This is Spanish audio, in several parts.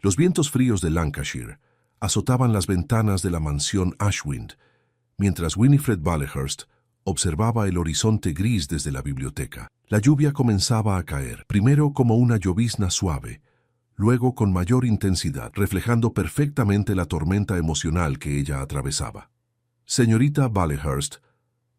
Los vientos fríos de Lancashire azotaban las ventanas de la mansión Ashwind, mientras Winifred Valehurst observaba el horizonte gris desde la biblioteca. La lluvia comenzaba a caer, primero como una llovizna suave, luego con mayor intensidad, reflejando perfectamente la tormenta emocional que ella atravesaba. Señorita Valehurst,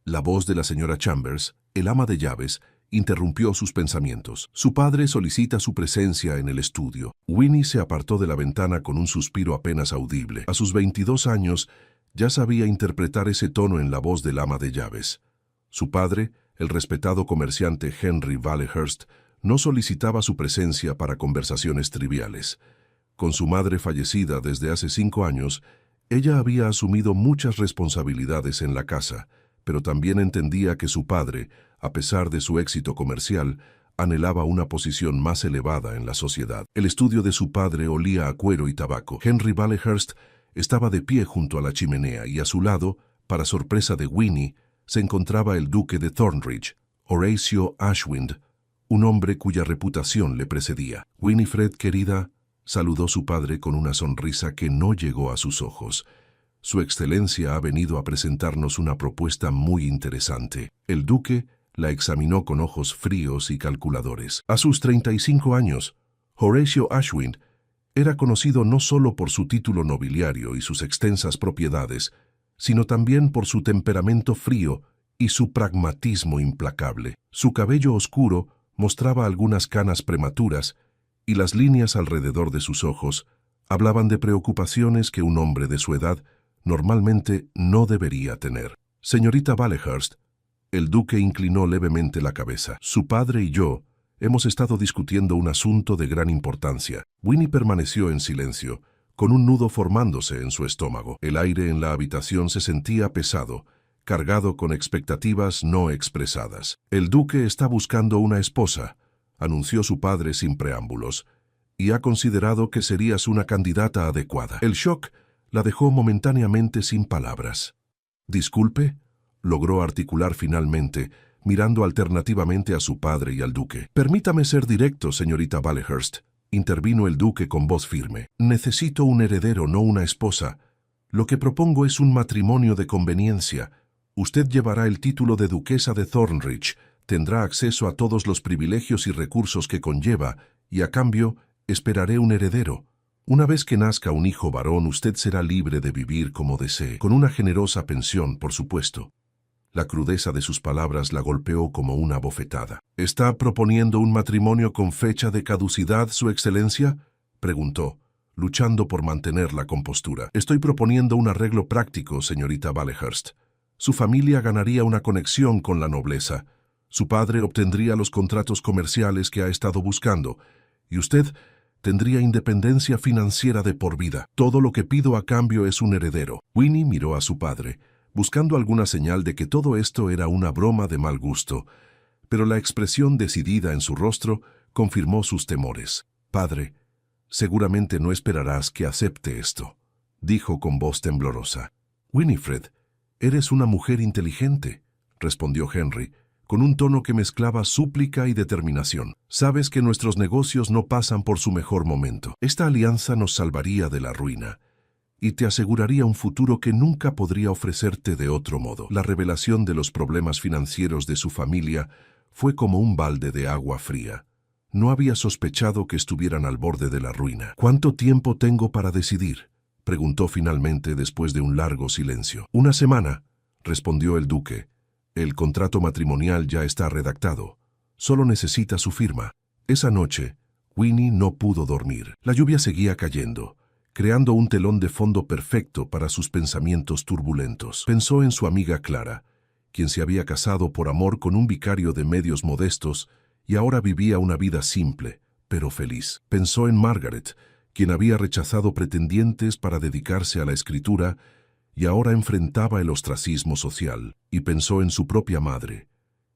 la voz de la señora Chambers, el ama de llaves, interrumpió sus pensamientos. Su padre solicita su presencia en el estudio. Winnie se apartó de la ventana con un suspiro apenas audible. A sus 22 años, ya sabía interpretar ese tono en la voz del ama de llaves. Su padre, el respetado comerciante Henry Valehurst, no solicitaba su presencia para conversaciones triviales. Con su madre fallecida desde hace 5 años, ella había asumido muchas responsabilidades en la casa, pero también entendía que su padre, a pesar de su éxito comercial, anhelaba una posición más elevada en la sociedad. El estudio de su padre olía a cuero y tabaco. Henry Valehurst estaba de pie junto a la chimenea y a su lado, para sorpresa de Winnie, se encontraba el duque de Thornridge, Horatio Ashwind, un hombre cuya reputación le precedía. «Winifred, querida», saludó su padre con una sonrisa que no llegó a sus ojos. «Su excelencia ha venido a presentarnos una propuesta muy interesante». El duque la examinó con ojos fríos y calculadores. A sus 35 años, Horatio Ashwind era conocido no solo por su título nobiliario y sus extensas propiedades, sino también por su temperamento frío y su pragmatismo implacable. Su cabello oscuro mostraba algunas canas prematuras y las líneas alrededor de sus ojos hablaban de preocupaciones que un hombre de su edad normalmente no debería tener. «Señorita Valehurst», el duque inclinó levemente la cabeza. «Su padre y yo hemos estado discutiendo un asunto de gran importancia». Winnie permaneció en silencio, con un nudo formándose en su estómago. El aire en la habitación se sentía pesado, cargado con expectativas no expresadas. «El duque está buscando una esposa», anunció su padre sin preámbulos, «y ha considerado que serías una candidata adecuada». El shock la dejó momentáneamente sin palabras. «Disculpe», logró articular finalmente, mirando alternativamente a su padre y al duque. «Permítame ser directo, señorita Valehurst», intervino el duque con voz firme. «Necesito un heredero, no una esposa. Lo que propongo es un matrimonio de conveniencia. Usted llevará el título de duquesa de Thornridge, tendrá acceso a todos los privilegios y recursos que conlleva, y a cambio esperaré un heredero. Una vez que nazca un hijo varón, usted será libre de vivir como desee, con una generosa pensión, por supuesto». La crudeza de sus palabras la golpeó como una bofetada. «¿Está proponiendo un matrimonio con fecha de caducidad, Su Excelencia?», preguntó, luchando por mantener la compostura. «Estoy proponiendo un arreglo práctico, señorita Valehurst. Su familia ganaría una conexión con la nobleza. Su padre obtendría los contratos comerciales que ha estado buscando, y usted tendría independencia financiera de por vida. Todo lo que pido a cambio es un heredero». Winnie miró a su padre, buscando alguna señal de que todo esto era una broma de mal gusto, pero la expresión decidida en su rostro confirmó sus temores. «Padre, seguramente no esperarás que acepte esto», dijo con voz temblorosa. «Winifred, eres una mujer inteligente», respondió Henry, con un tono que mezclaba súplica y determinación. «Sabes que nuestros negocios no pasan por su mejor momento. Esta alianza nos salvaría de la ruina y te aseguraría un futuro que nunca podría ofrecerte de otro modo». La revelación de los problemas financieros de su familia fue como un balde de agua fría. No había sospechado que estuvieran al borde de la ruina. «¿Cuánto tiempo tengo para decidir?», preguntó finalmente después de un largo silencio. «Una semana», respondió el duque. «El contrato matrimonial ya está redactado. Solo necesita su firma». Esa noche, Winnie no pudo dormir. La lluvia seguía cayendo, creando un telón de fondo perfecto para sus pensamientos turbulentos. Pensó en su amiga Clara, quien se había casado por amor con un vicario de medios modestos y ahora vivía una vida simple, pero feliz. Pensó en Margaret, quien había rechazado pretendientes para dedicarse a la escritura y ahora enfrentaba el ostracismo social. Y pensó en su propia madre,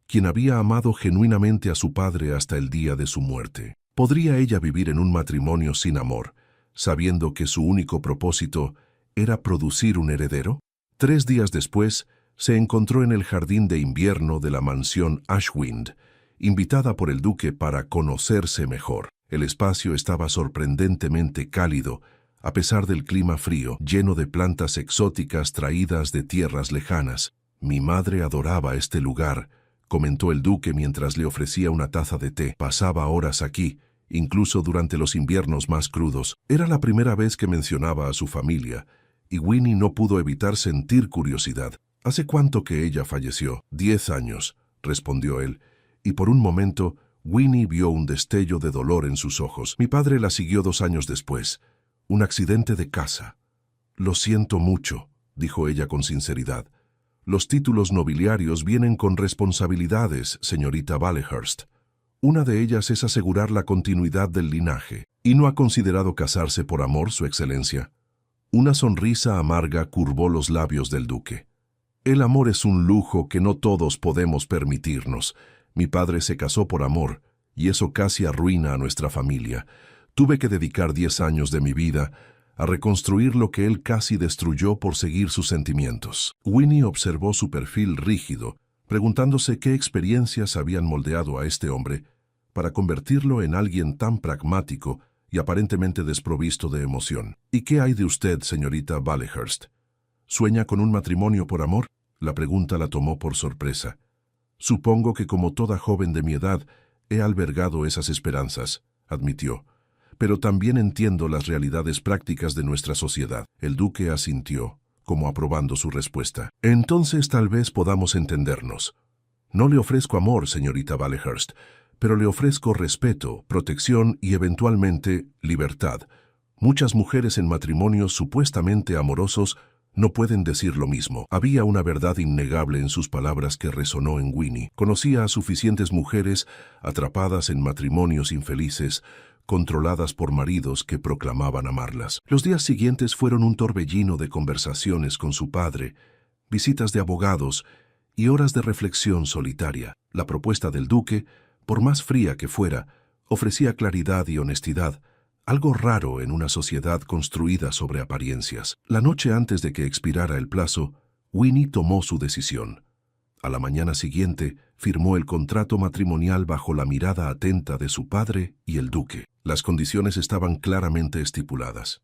quien había amado genuinamente a su padre hasta el día de su muerte. ¿Podría ella vivir en un matrimonio sin amor, sabiendo que su único propósito era producir un heredero? 3 días después, se encontró en el jardín de invierno de la mansión Ashwind, invitada por el duque para conocerse mejor. El espacio estaba sorprendentemente cálido, a pesar del clima frío, lleno de plantas exóticas traídas de tierras lejanas. Mi madre adoraba este lugar, comentó el duque mientras le ofrecía una taza de té. Pasaba horas aquí, incluso durante los inviernos más crudos. Era la primera vez que mencionaba a su familia, y Winnie no pudo evitar sentir curiosidad. ¿Hace cuánto que ella falleció? 10 años, respondió él, y por un momento Winnie vio un destello de dolor en sus ojos. Mi padre la siguió 2 años después. Un accidente de casa. Lo siento mucho, dijo ella con sinceridad. Los títulos nobiliarios vienen con responsabilidades, señorita Valehurst. Una de ellas es asegurar la continuidad del linaje. ¿Y no ha considerado casarse por amor, su excelencia? Una sonrisa amarga curvó los labios del duque. El amor es un lujo que no todos podemos permitirnos. Mi padre se casó por amor, y eso casi arruina a nuestra familia. Tuve que dedicar 10 años de mi vida a reconstruir lo que él casi destruyó por seguir sus sentimientos. Winnie observó su perfil rígido, preguntándose qué experiencias habían moldeado a este hombre para convertirlo en alguien tan pragmático y aparentemente desprovisto de emoción. ¿Y qué hay de usted, señorita Valehurst? ¿Sueña con un matrimonio por amor? La pregunta la tomó por sorpresa. Supongo que como toda joven de mi edad, he albergado esas esperanzas, admitió. Pero también entiendo las realidades prácticas de nuestra sociedad. El duque asintió, como aprobando su respuesta. Entonces tal vez podamos entendernos. No le ofrezco amor, señorita Valehurst, pero le ofrezco respeto, protección y eventualmente libertad. Muchas mujeres en matrimonios supuestamente amorosos no pueden decir lo mismo. Había una verdad innegable en sus palabras que resonó en Winnie. Conocía a suficientes mujeres atrapadas en matrimonios infelices, controladas por maridos que proclamaban amarlas. Los días siguientes fueron un torbellino de conversaciones con su padre, visitas de abogados y horas de reflexión solitaria. La propuesta del duque, por más fría que fuera, ofrecía claridad y honestidad, algo raro en una sociedad construida sobre apariencias. La noche antes de que expirara el plazo, Winnie tomó su decisión. A la mañana siguiente, firmó el contrato matrimonial bajo la mirada atenta de su padre y el duque. Las condiciones estaban claramente estipuladas.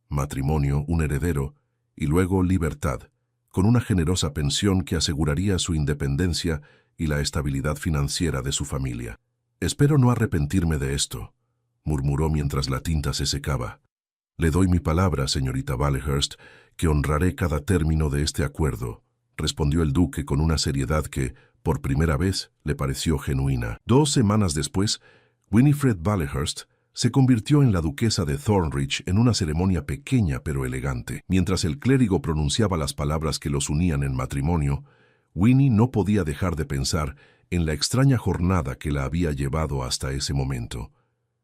Matrimonio, un heredero, y luego libertad, con una generosa pensión que aseguraría su independencia y la estabilidad financiera de su familia. «Espero no arrepentirme de esto», murmuró mientras la tinta se secaba. «Le doy mi palabra, señorita Valehurst, que honraré cada término de este acuerdo», respondió el duque con una seriedad que, por primera vez, le pareció genuina. 2 semanas después, Winifred Valehurst se convirtió en la duquesa de Thornridge en una ceremonia pequeña pero elegante. Mientras el clérigo pronunciaba las palabras que los unían en matrimonio, Winnie no podía dejar de pensar en la extraña jornada que la había llevado hasta ese momento.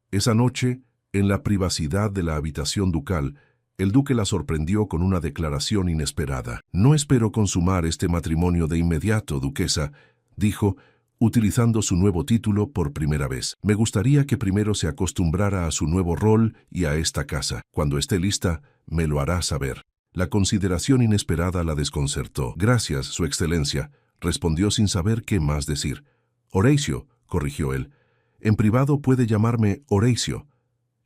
Esa noche, en la privacidad de la habitación ducal, el duque la sorprendió con una declaración inesperada. «No espero consumar este matrimonio de inmediato, duquesa», dijo, utilizando su nuevo título por primera vez. «Me gustaría que primero se acostumbrara a su nuevo rol y a esta casa. Cuando esté lista, me lo hará saber». La consideración inesperada la desconcertó. «Gracias, su excelencia», respondió sin saber qué más decir. «Horatio», corrigió él. «En privado puede llamarme Horatio».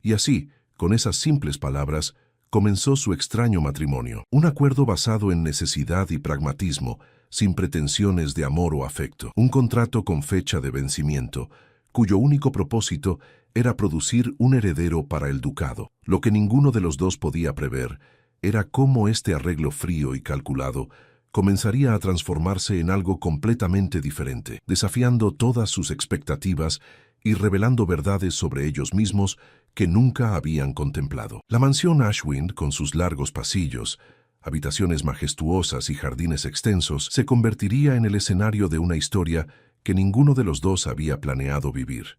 Y así, con esas simples palabras, comenzó su extraño matrimonio. Un acuerdo basado en necesidad y pragmatismo, sin pretensiones de amor o afecto. Un contrato con fecha de vencimiento, cuyo único propósito era producir un heredero para el ducado. Lo que ninguno de los dos podía prever era cómo este arreglo frío y calculado comenzaría a transformarse en algo completamente diferente, desafiando todas sus expectativas y revelando verdades sobre ellos mismos que nunca habían contemplado. La mansión Ashwind, con sus largos pasillos, habitaciones majestuosas y jardines extensos, se convertiría en el escenario de una historia que ninguno de los dos había planeado vivir.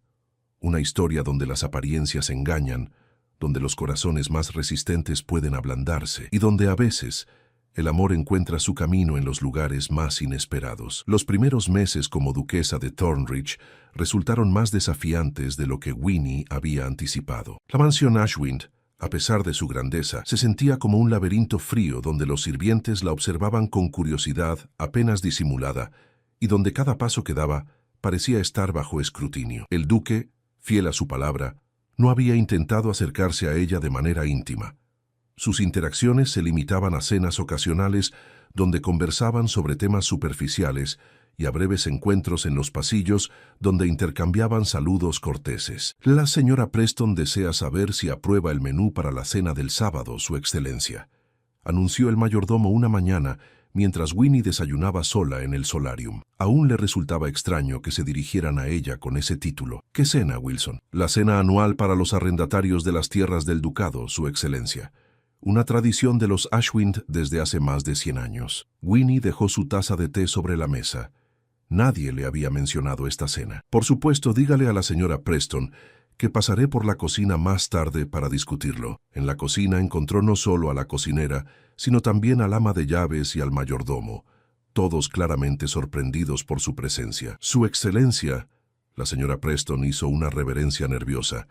Una historia donde las apariencias engañan, donde los corazones más resistentes pueden ablandarse y donde a veces el amor encuentra su camino en los lugares más inesperados. Los primeros meses como duquesa de Thornridge resultaron más desafiantes de lo que Winnie había anticipado. La mansión Ashwind, a pesar de su grandeza, se sentía como un laberinto frío donde los sirvientes la observaban con curiosidad apenas disimulada y donde cada paso que daba parecía estar bajo escrutinio. El duque, fiel a su palabra, No había intentado acercarse a ella de manera íntima. Sus interacciones se limitaban a cenas ocasionales donde conversaban sobre temas superficiales y a breves encuentros en los pasillos donde intercambiaban saludos corteses. La señora Preston desea saber si aprueba el menú para la cena del sábado, Su Excelencia, anunció el mayordomo una mañana mientras Winnie desayunaba sola en el solarium. Aún le resultaba extraño que se dirigieran a ella con ese título. ¿Qué cena, Wilson? La cena anual para los arrendatarios de las tierras del ducado, Su Excelencia. Una tradición de los Ashwind desde hace más de 100 años. Winnie dejó su taza de té sobre la mesa. Nadie le había mencionado esta cena. Por supuesto, dígale a la señora Preston que pasaré por la cocina más tarde para discutirlo. En la cocina encontró no solo a la cocinera, sino también al ama de llaves y al mayordomo, todos claramente sorprendidos por su presencia. Su Excelencia, la señora Preston hizo una reverencia nerviosa.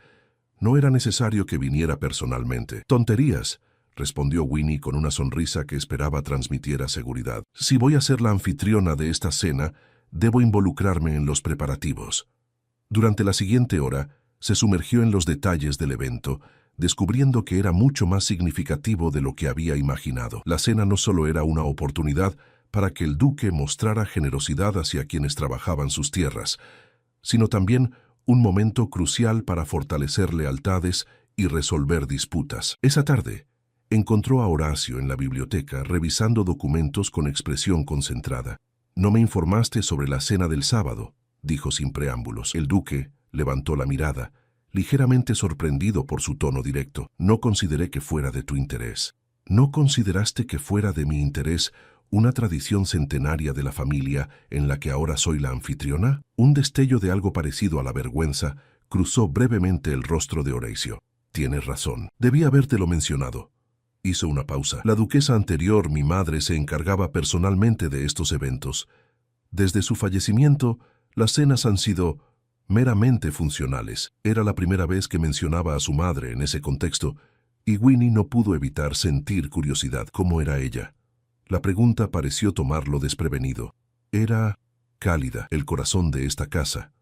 No era necesario que viniera personalmente. Tonterías, respondió Winnie con una sonrisa que esperaba transmitiera seguridad. Si voy a ser la anfitriona de esta cena, debo involucrarme en los preparativos. Durante la siguiente hora, se sumergió en los detalles del evento, descubriendo que era mucho más significativo de lo que había imaginado. La cena no solo era una oportunidad para que el duque mostrara generosidad hacia quienes trabajaban sus tierras, sino también un momento crucial para fortalecer lealtades y resolver disputas. Esa tarde, encontró a Horacio en la biblioteca revisando documentos con expresión concentrada. «No me informaste sobre la cena del sábado», dijo sin preámbulos. El duque levantó la mirada, ligeramente sorprendido por su tono directo. «No consideré que fuera de tu interés». «¿No consideraste que fuera de mi interés una tradición centenaria de la familia en la que ahora soy la anfitriona?» Un destello de algo parecido a la vergüenza cruzó brevemente el rostro de Horacio. «Tienes razón. Debí habértelo mencionado». Hizo una pausa. «La duquesa anterior, mi madre, se encargaba personalmente de estos eventos. Desde su fallecimiento, las cenas han sido meramente funcionales». Era la primera vez que mencionaba a su madre en ese contexto, y Winnie no pudo evitar sentir curiosidad. ¿Cómo era ella? La pregunta pareció tomarlo desprevenido. Era cálida, el corazón de esta casa.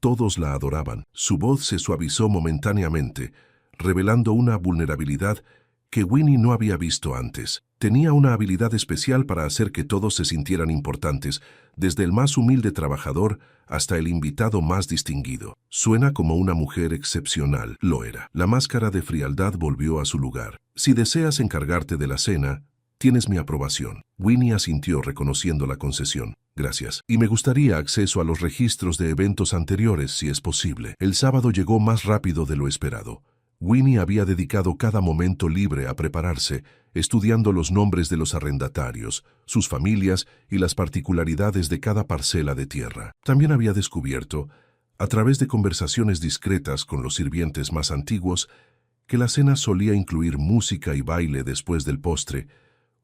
Todos la adoraban. Su voz se suavizó momentáneamente, revelando una vulnerabilidad que Winnie no había visto antes. Tenía una habilidad especial para hacer que todos se sintieran importantes, desde el más humilde trabajador hasta el invitado más distinguido. «Suena como una mujer excepcional». Lo era. La máscara de frialdad volvió a su lugar. «Si deseas encargarte de la cena, tienes mi aprobación». Winnie asintió reconociendo la concesión. «Gracias. Y me gustaría acceso a los registros de eventos anteriores, si es posible». El sábado llegó más rápido de lo esperado. Winnie había dedicado cada momento libre a prepararse, estudiando los nombres de los arrendatarios, sus familias y las particularidades de cada parcela de tierra. También había descubierto, a través de conversaciones discretas con los sirvientes más antiguos, que la cena solía incluir música y baile después del postre,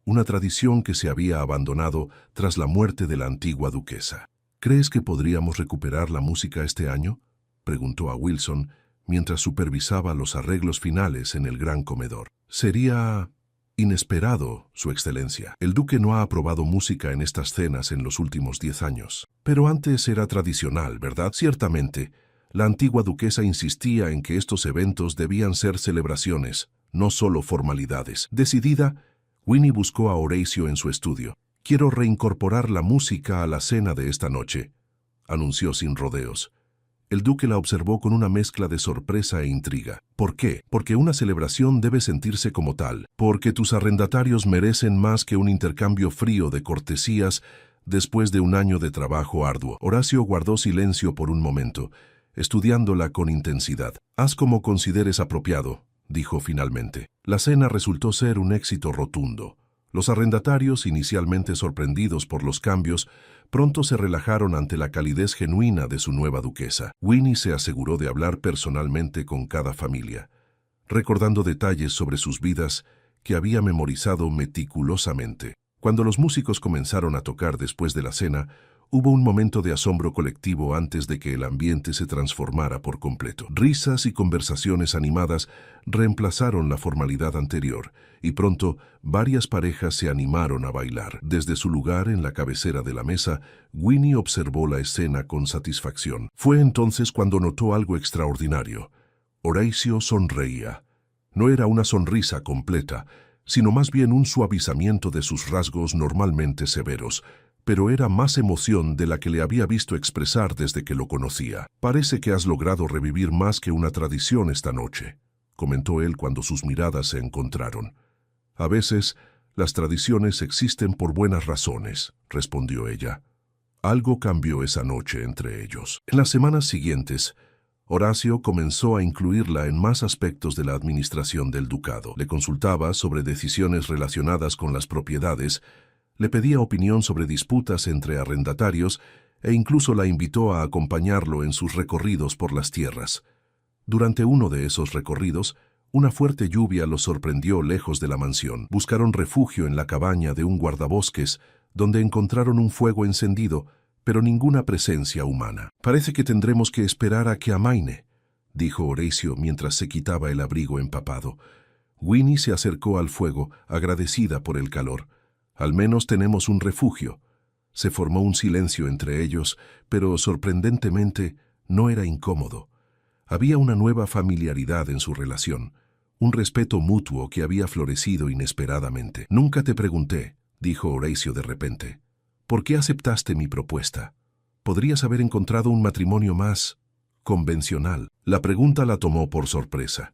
una tradición que se había abandonado tras la muerte de la antigua duquesa. «¿Crees que podríamos recuperar la música este año?», preguntó a Wilson, mientras supervisaba los arreglos finales en el gran comedor. «Sería inesperado, Su Excelencia. El duque no ha aprobado música en estas cenas en los últimos 10 años. Pero antes era tradicional, ¿verdad?». «Ciertamente, la antigua duquesa insistía en que estos eventos debían ser celebraciones, no solo formalidades». Decidida, Winnie buscó a Horacio en su estudio. «Quiero reincorporar la música a la cena de esta noche», anunció sin rodeos. El duque la observó con una mezcla de sorpresa e intriga. «¿Por qué?». «Porque una celebración debe sentirse como tal. Porque tus arrendatarios merecen más que un intercambio frío de cortesías después de un año de trabajo arduo». Horacio guardó silencio por un momento, estudiándola con intensidad. «Haz como consideres apropiado», dijo finalmente. La cena resultó ser un éxito rotundo. Los arrendatarios, inicialmente sorprendidos por los cambios, pronto se relajaron ante la calidez genuina de su nueva duquesa. Winnie se aseguró de hablar personalmente con cada familia, recordando detalles sobre sus vidas que había memorizado meticulosamente. Cuando los músicos comenzaron a tocar después de la cena, hubo un momento de asombro colectivo antes de que el ambiente se transformara por completo. Risas y conversaciones animadas reemplazaron la formalidad anterior, y pronto varias parejas se animaron a bailar. Desde su lugar en la cabecera de la mesa, Winnie observó la escena con satisfacción. Fue entonces cuando notó algo extraordinario. Horacio sonreía. No era una sonrisa completa, sino más bien un suavizamiento de sus rasgos normalmente severos, pero era más emoción de la que le había visto expresar desde que lo conocía. «Parece que has logrado revivir más que una tradición esta noche», comentó él cuando sus miradas se encontraron. «A veces, las tradiciones existen por buenas razones», respondió ella. Algo cambió esa noche entre ellos. En las semanas siguientes, Horacio comenzó a incluirla en más aspectos de la administración del ducado. Le consultaba sobre decisiones relacionadas con las propiedades, le pedía opinión sobre disputas entre arrendatarios e incluso la invitó a acompañarlo en sus recorridos por las tierras. Durante uno de esos recorridos, una fuerte lluvia los sorprendió lejos de la mansión. Buscaron refugio en la cabaña de un guardabosques, donde encontraron un fuego encendido, pero ninguna presencia humana. «Parece que tendremos que esperar a que amaine», dijo Horacio mientras se quitaba el abrigo empapado. Winnie se acercó al fuego, agradecida por el calor. «Al menos tenemos un refugio». Se formó un silencio entre ellos, pero sorprendentemente no era incómodo. Había una nueva familiaridad en su relación, un respeto mutuo que había florecido inesperadamente. «Nunca te pregunté», dijo Horacio de repente, «¿por qué aceptaste mi propuesta? Podrías haber encontrado un matrimonio más convencional». La pregunta la tomó por sorpresa.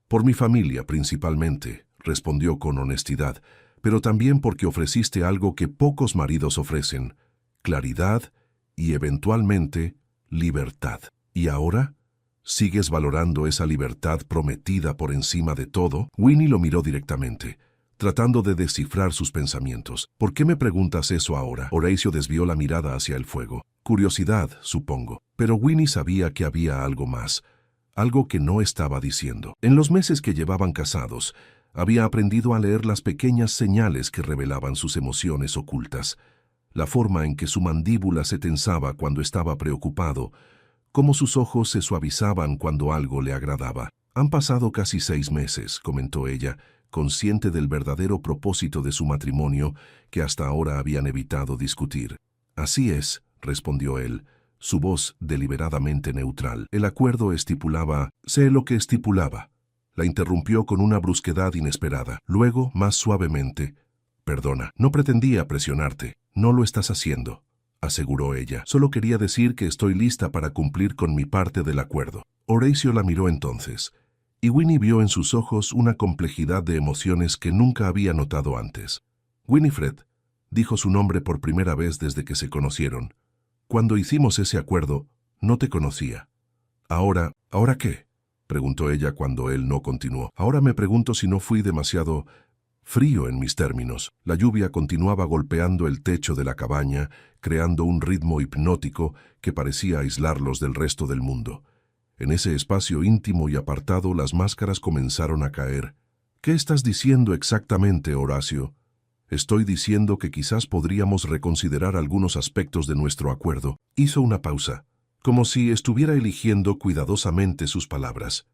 «Por mi familia, principalmente», respondió con honestidad, «pero también porque ofreciste algo que pocos maridos ofrecen: claridad y, eventualmente, libertad. ¿Y ahora? ¿Sigues valorando esa libertad prometida por encima de todo?» Winnie lo miró directamente, tratando de descifrar sus pensamientos. «¿Por qué me preguntas eso ahora?» Horacio desvió la mirada hacia el fuego. «Curiosidad, supongo». Pero Winnie sabía que había algo más, algo que no estaba diciendo. En los meses que llevaban casados, había aprendido a leer las pequeñas señales que revelaban sus emociones ocultas, la forma en que su mandíbula se tensaba cuando estaba preocupado, cómo sus ojos se suavizaban cuando algo le agradaba. «Han pasado casi 6 meses», comentó ella, consciente del verdadero propósito de su matrimonio que hasta ahora habían evitado discutir. «Así es», respondió él, su voz deliberadamente neutral. «El acuerdo estipulaba...». «Sé lo que estipulaba», la interrumpió con una brusquedad inesperada. Luego, más suavemente: «Perdona, no pretendía presionarte. No lo estás haciendo», aseguró ella. «Solo quería decir que estoy lista para cumplir con mi parte del acuerdo». Horacio la miró entonces, y Winnie vio en sus ojos una complejidad de emociones que nunca había notado antes. «Winifred», dijo su nombre por primera vez desde que se conocieron. «Cuando hicimos ese acuerdo, no te conocía». «¿Ahora qué?», preguntó ella cuando él no continuó. «Ahora me pregunto si no fui demasiado frío en mis términos». La lluvia continuaba golpeando el techo de la cabaña, creando un ritmo hipnótico que parecía aislarlos del resto del mundo. En ese espacio íntimo y apartado, las máscaras comenzaron a caer. «¿Qué estás diciendo exactamente, Horacio?» «Estoy diciendo que quizás podríamos reconsiderar algunos aspectos de nuestro acuerdo». Hizo una pausa, como si estuviera eligiendo cuidadosamente sus palabras.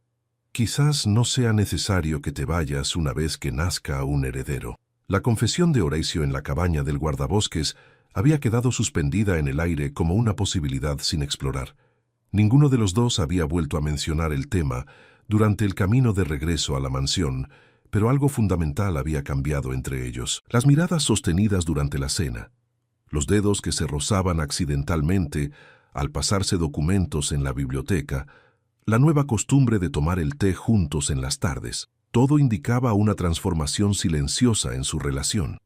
«Quizás no sea necesario que te vayas una vez que nazca un heredero». La confesión de Horacio en la cabaña del guardabosques había quedado suspendida en el aire como una posibilidad sin explorar. Ninguno de los dos había vuelto a mencionar el tema durante el camino de regreso a la mansión, pero algo fundamental había cambiado entre ellos. Las miradas sostenidas durante la cena, los dedos que se rozaban accidentalmente al pasarse documentos en la biblioteca, la nueva costumbre de tomar el té juntos en las tardes, todo indicaba una transformación silenciosa en su relación.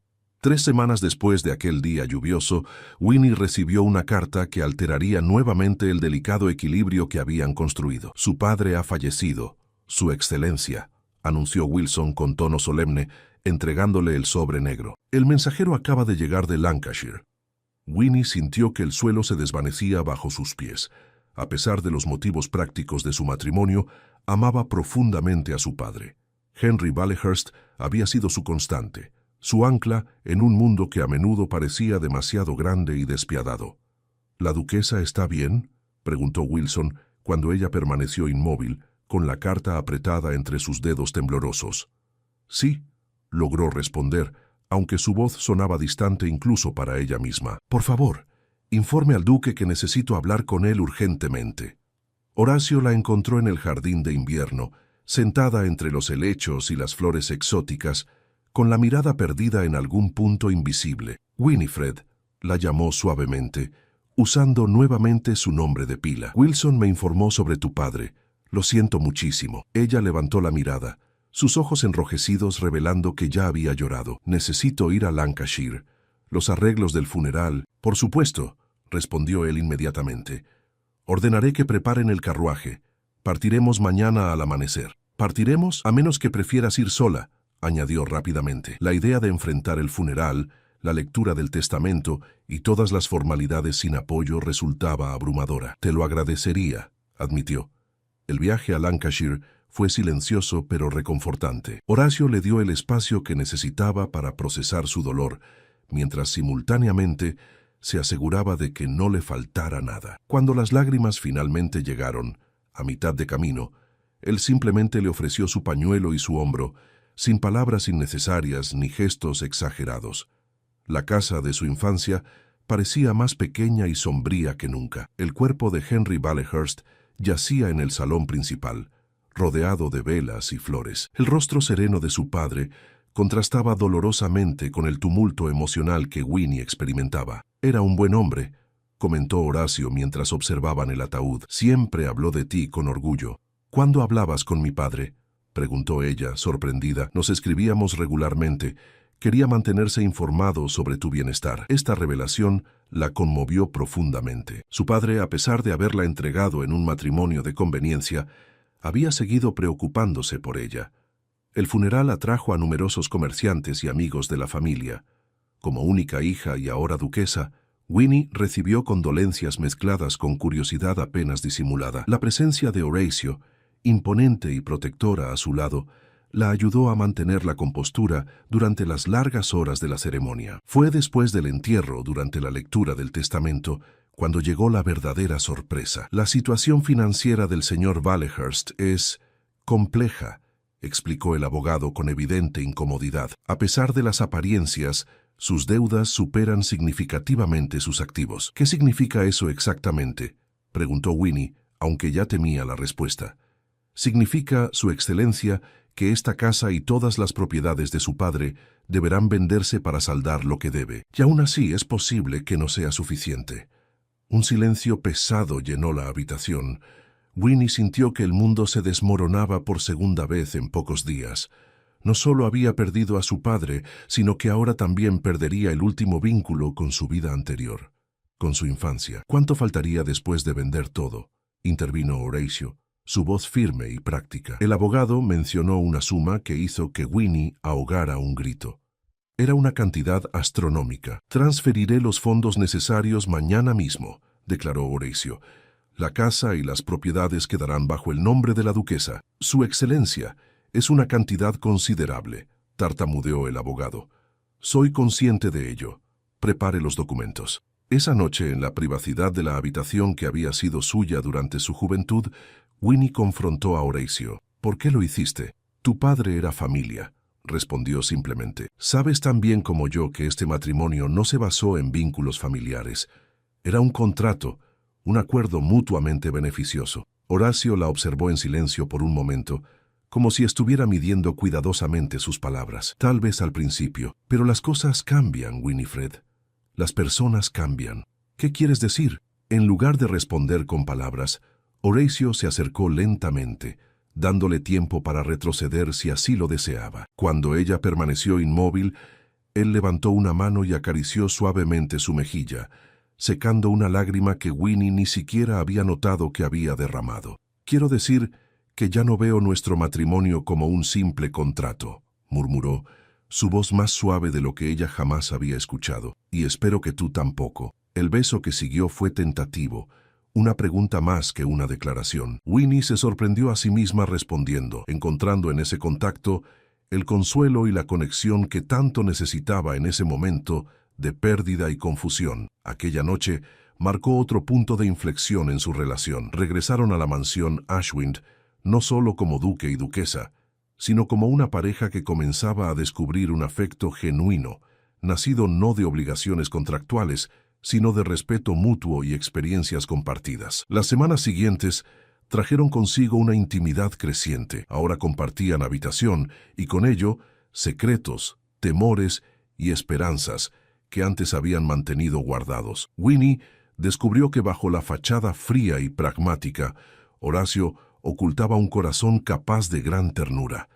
3 semanas después de aquel día lluvioso, Winnie recibió una carta que alteraría nuevamente el delicado equilibrio que habían construido. «Su padre ha fallecido, Su Excelencia», anunció Wilson con tono solemne, entregándole el sobre negro. «El mensajero acaba de llegar de Lancashire». Winnie sintió que el suelo se desvanecía bajo sus pies. A pesar de los motivos prácticos de su matrimonio, amaba profundamente a su padre. Henry Valehurst había sido su constante, su ancla en un mundo que a menudo parecía demasiado grande y despiadado. «¿La duquesa está bien?», preguntó Wilson cuando ella permaneció inmóvil, con la carta apretada entre sus dedos temblorosos. «Sí», logró responder, aunque su voz sonaba distante incluso para ella misma. «Por favor, informe al duque que necesito hablar con él urgentemente». Horacio la encontró en el jardín de invierno, sentada entre los helechos y las flores exóticas, con la mirada perdida en algún punto invisible. Winifred, la llamó suavemente, usando nuevamente su nombre de pila. Wilson me informó sobre tu padre. Lo siento muchísimo. Ella levantó la mirada, sus ojos enrojecidos revelando que ya había llorado. Necesito ir a Lancashire. Los arreglos del funeral. Por supuesto, respondió él inmediatamente. Ordenaré que preparen el carruaje. Partiremos mañana al amanecer. ¿Partiremos? A menos que prefieras ir sola, añadió rápidamente. La idea de enfrentar el funeral, la lectura del testamento y todas las formalidades sin apoyo resultaba abrumadora. Te lo agradecería, admitió. El viaje a Lancashire fue silencioso pero reconfortante. Horacio le dio el espacio que necesitaba para procesar su dolor, mientras simultáneamente se aseguraba de que no le faltara nada. Cuando las lágrimas finalmente llegaron, a mitad de camino, él simplemente le ofreció su pañuelo y su hombro, sin palabras innecesarias ni gestos exagerados. La casa de su infancia parecía más pequeña y sombría que nunca. El cuerpo de Henry Ballehurst yacía en el salón principal, rodeado de velas y flores. El rostro sereno de su padre contrastaba dolorosamente con el tumulto emocional que Winnie experimentaba. Era un buen hombre, comentó Horacio mientras observaban el ataúd. Siempre habló de ti con orgullo. ¿Cuándo hablabas con mi padre?, preguntó ella, sorprendida. Nos escribíamos regularmente. Quería mantenerse informado sobre tu bienestar. Esta revelación la conmovió profundamente. Su padre, a pesar de haberla entregado en un matrimonio de conveniencia, había seguido preocupándose por ella. El funeral atrajo a numerosos comerciantes y amigos de la familia. Como única hija y ahora duquesa, Winnie recibió condolencias mezcladas con curiosidad apenas disimulada. La presencia de Horacio, imponente y protectora a su lado, la ayudó a mantener la compostura durante las largas horas de la ceremonia. Fue después del entierro, durante la lectura del testamento, cuando llegó la verdadera sorpresa. La situación financiera del señor Ballehurst es compleja, explicó el abogado con evidente incomodidad. A pesar de las apariencias, sus deudas superan significativamente sus activos. ¿Qué significa eso exactamente?, preguntó Winnie, aunque ya temía la respuesta. Significa, Su Excelencia, que esta casa y todas las propiedades de su padre deberán venderse para saldar lo que debe. Y aún así es posible que no sea suficiente. Un silencio pesado llenó la habitación. Winnie sintió que el mundo se desmoronaba por segunda vez en pocos días. No solo había perdido a su padre, sino que ahora también perdería el último vínculo con su vida anterior, con su infancia. ¿Cuánto faltaría después de vender todo?, intervino Horacio, su voz firme y práctica. El abogado mencionó una suma que hizo que Winnie ahogara un grito. Era una cantidad astronómica. Transferiré los fondos necesarios mañana mismo, declaró Horacio. La casa y las propiedades quedarán bajo el nombre de la duquesa. Su Excelencia, es una cantidad considerable, tartamudeó el abogado. Soy consciente de ello. Prepare los documentos. Esa noche, en la privacidad de la habitación que había sido suya durante su juventud, Winnie confrontó a Horacio. ¿Por qué lo hiciste? Tu padre era familia, respondió simplemente. Sabes tan bien como yo que este matrimonio no se basó en vínculos familiares. Era un contrato, un acuerdo mutuamente beneficioso. Horacio la observó en silencio por un momento, como si estuviera midiendo cuidadosamente sus palabras. Tal vez al principio, pero las cosas cambian, Winifred. Las personas cambian. ¿Qué quieres decir? En lugar de responder con palabras, Horacio se acercó lentamente, dándole tiempo para retroceder si así lo deseaba. Cuando ella permaneció inmóvil, él levantó una mano y acarició suavemente su mejilla, secando una lágrima que Winnie ni siquiera había notado que había derramado. Quiero decir que ya no veo nuestro matrimonio como un simple contrato, murmuró, su voz más suave de lo que ella jamás había escuchado. Y espero que tú tampoco. El beso que siguió fue tentativo, una pregunta más que una declaración. Winnie se sorprendió a sí misma respondiendo, encontrando en ese contacto el consuelo y la conexión que tanto necesitaba en ese momento de pérdida y confusión. Aquella noche marcó otro punto de inflexión en su relación. Regresaron a la mansión Ashwind, no solo como duque y duquesa, sino como una pareja que comenzaba a descubrir un afecto genuino, nacido no de obligaciones contractuales, sino de respeto mutuo y experiencias compartidas. Las semanas siguientes trajeron consigo una intimidad creciente. Ahora compartían habitación y con ello secretos, temores y esperanzas que antes habían mantenido guardados. Winnie descubrió que bajo la fachada fría y pragmática, Horacio ocultaba un corazón capaz de gran ternura,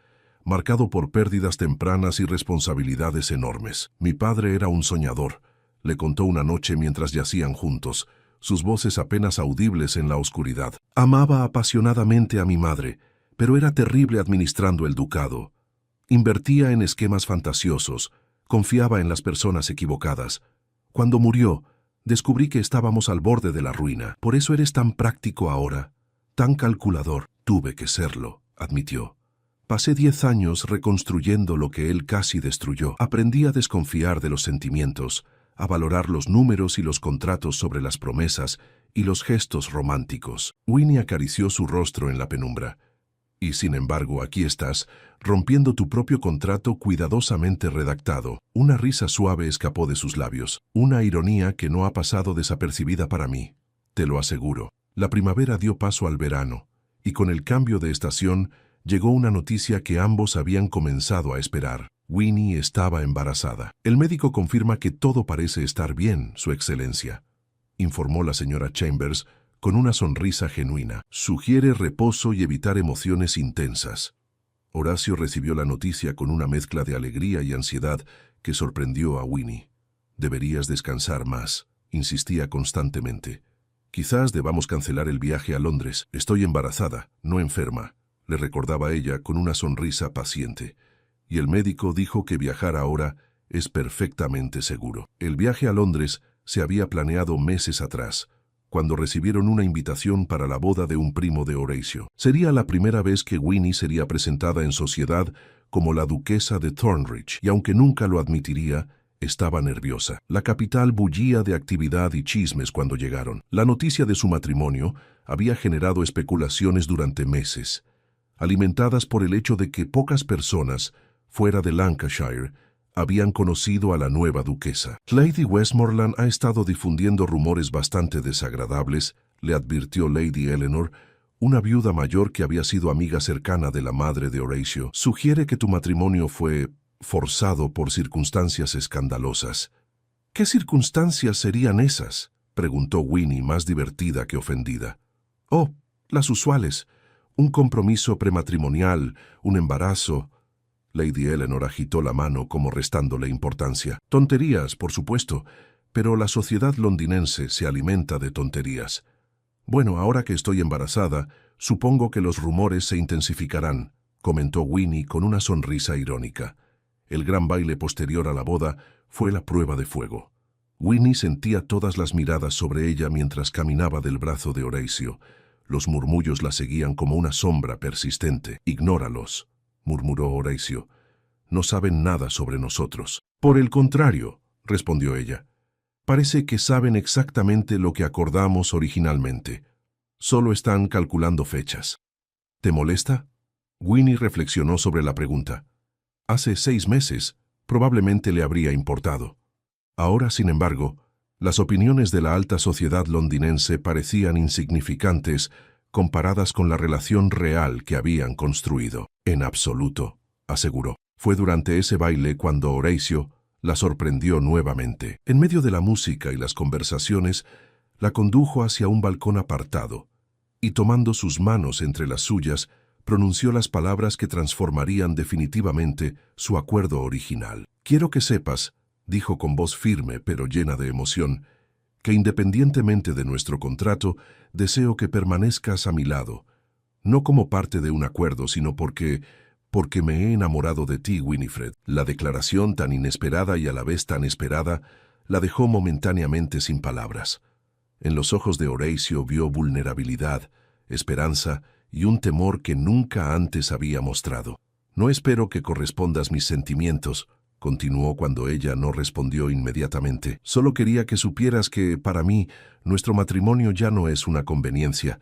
marcado por pérdidas tempranas y responsabilidades enormes. Mi padre era un soñador, le contó una noche mientras yacían juntos, sus voces apenas audibles en la oscuridad. Amaba apasionadamente a mi madre, pero era terrible administrando el ducado. Invertía en esquemas fantasiosos, confiaba en las personas equivocadas. Cuando murió, descubrí que estábamos al borde de la ruina. Por eso eres tan práctico ahora, tan calculador. Tuve que serlo, admitió. Pasé 10 años reconstruyendo lo que él casi destruyó. Aprendí a desconfiar de los sentimientos, a valorar los números y los contratos sobre las promesas y los gestos románticos. Winnie acarició su rostro en la penumbra. Y sin embargo, aquí estás, rompiendo tu propio contrato cuidadosamente redactado. Una risa suave escapó de sus labios, una ironía que no ha pasado desapercibida para mí. Te lo aseguro. La primavera dio paso al verano, y con el cambio de estación llegó una noticia que ambos habían comenzado a esperar. Winnie estaba embarazada. El médico confirma que todo parece estar bien, Su Excelencia, informó la señora Chambers con una sonrisa genuina. Sugiere reposo y evitar emociones intensas. Horacio recibió la noticia con una mezcla de alegría y ansiedad que sorprendió a Winnie. Deberías descansar más, insistía constantemente. Quizás debamos cancelar el viaje a Londres. Estoy embarazada, no enferma, le recordaba ella con una sonrisa paciente. Y el médico dijo que viajar ahora es perfectamente seguro. El viaje a Londres se había planeado meses atrás, cuando recibieron una invitación para la boda de un primo de Horacio. Sería la primera vez que Winnie sería presentada en sociedad como la duquesa de Thornridge, y aunque nunca lo admitiría, estaba nerviosa. La capital bullía de actividad y chismes cuando llegaron. La noticia de su matrimonio había generado especulaciones durante meses, alimentadas por el hecho de que pocas personas fuera de Lancashire habían conocido a la nueva duquesa. Lady Westmoreland ha estado difundiendo rumores bastante desagradables, le advirtió Lady Eleanor, una viuda mayor que había sido amiga cercana de la madre de Horacio. Sugiere que tu matrimonio fue forzado por circunstancias escandalosas. ¿Qué circunstancias serían esas?, preguntó Winnie, más divertida que ofendida. Oh, las usuales. Un compromiso prematrimonial, un embarazo. Lady Eleanor agitó la mano como restándole importancia. Tonterías, por supuesto, pero la sociedad londinense se alimenta de tonterías. Bueno, ahora que estoy embarazada, supongo que los rumores se intensificarán, comentó Winnie con una sonrisa irónica. El gran baile posterior a la boda fue la prueba de fuego. Winnie sentía todas las miradas sobre ella mientras caminaba del brazo de Horacio. Los murmullos la seguían como una sombra persistente. Ignóralos, murmuró Horacio. No saben nada sobre nosotros. Por el contrario, respondió ella. Parece que saben exactamente lo que acordamos originalmente. Solo están calculando fechas. ¿Te molesta? Winnie reflexionó sobre la pregunta. Hace 6 meses, probablemente le habría importado. Ahora, sin embargo, las opiniones de la alta sociedad londinense parecían insignificantes comparadas con la relación real que habían construido. En absoluto, aseguró. Fue durante ese baile cuando Horacio la sorprendió nuevamente. En medio de la música y las conversaciones, la condujo hacia un balcón apartado, y tomando sus manos entre las suyas, pronunció las palabras que transformarían definitivamente su acuerdo original. Quiero que sepas, dijo con voz firme pero llena de emoción, que independientemente de nuestro contrato, deseo que permanezcas a mi lado, no como parte de un acuerdo, sino porque me he enamorado de ti, Winifred. La declaración tan inesperada y a la vez tan esperada la dejó momentáneamente sin palabras. En los ojos de Horacio vio vulnerabilidad, esperanza y un temor que nunca antes había mostrado. No espero que correspondas mis sentimientos, continuó cuando ella no respondió inmediatamente. Solo quería que supieras que, para mí, nuestro matrimonio ya no es una conveniencia.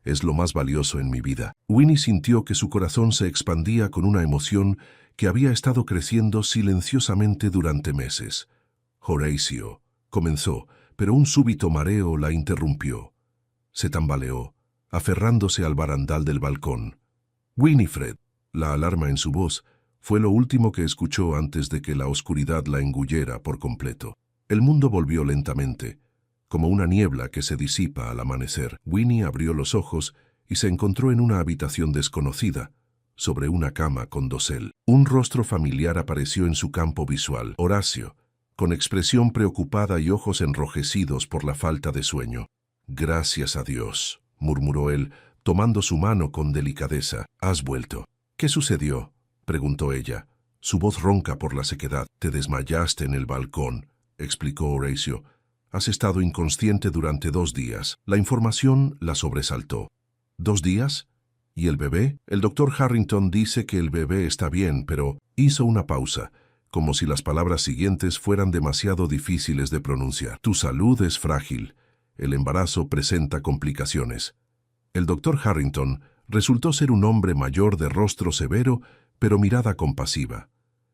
Es lo más valioso en mi vida. Winnie sintió que su corazón se expandía con una emoción que había estado creciendo silenciosamente durante meses. Horacio, comenzó, pero un súbito mareo la interrumpió. Se tambaleó, aferrándose al barandal del balcón. «Winifred», la alarma en su voz, fue lo último que escuchó antes de que la oscuridad la engullera por completo. El mundo volvió lentamente, como una niebla que se disipa al amanecer. Winnie abrió los ojos y se encontró en una habitación desconocida, sobre una cama con dosel. Un rostro familiar apareció en su campo visual: Horacio, con expresión preocupada y ojos enrojecidos por la falta de sueño. «Gracias a Dios», murmuró él, tomando su mano con delicadeza. «Has vuelto». «¿Qué sucedió?», preguntó ella, su voz ronca por la sequedad. «Te desmayaste en el balcón», explicó Horacio. «Has estado inconsciente durante 2 días». La información la sobresaltó. «¿2 días? ¿Y el bebé?» «El doctor Harrington dice que el bebé está bien, pero…» Hizo una pausa, como si las palabras siguientes fueran demasiado difíciles de pronunciar. «Tu salud es frágil. El embarazo presenta complicaciones». El doctor Harrington resultó ser un hombre mayor de rostro severo, pero mirada compasiva.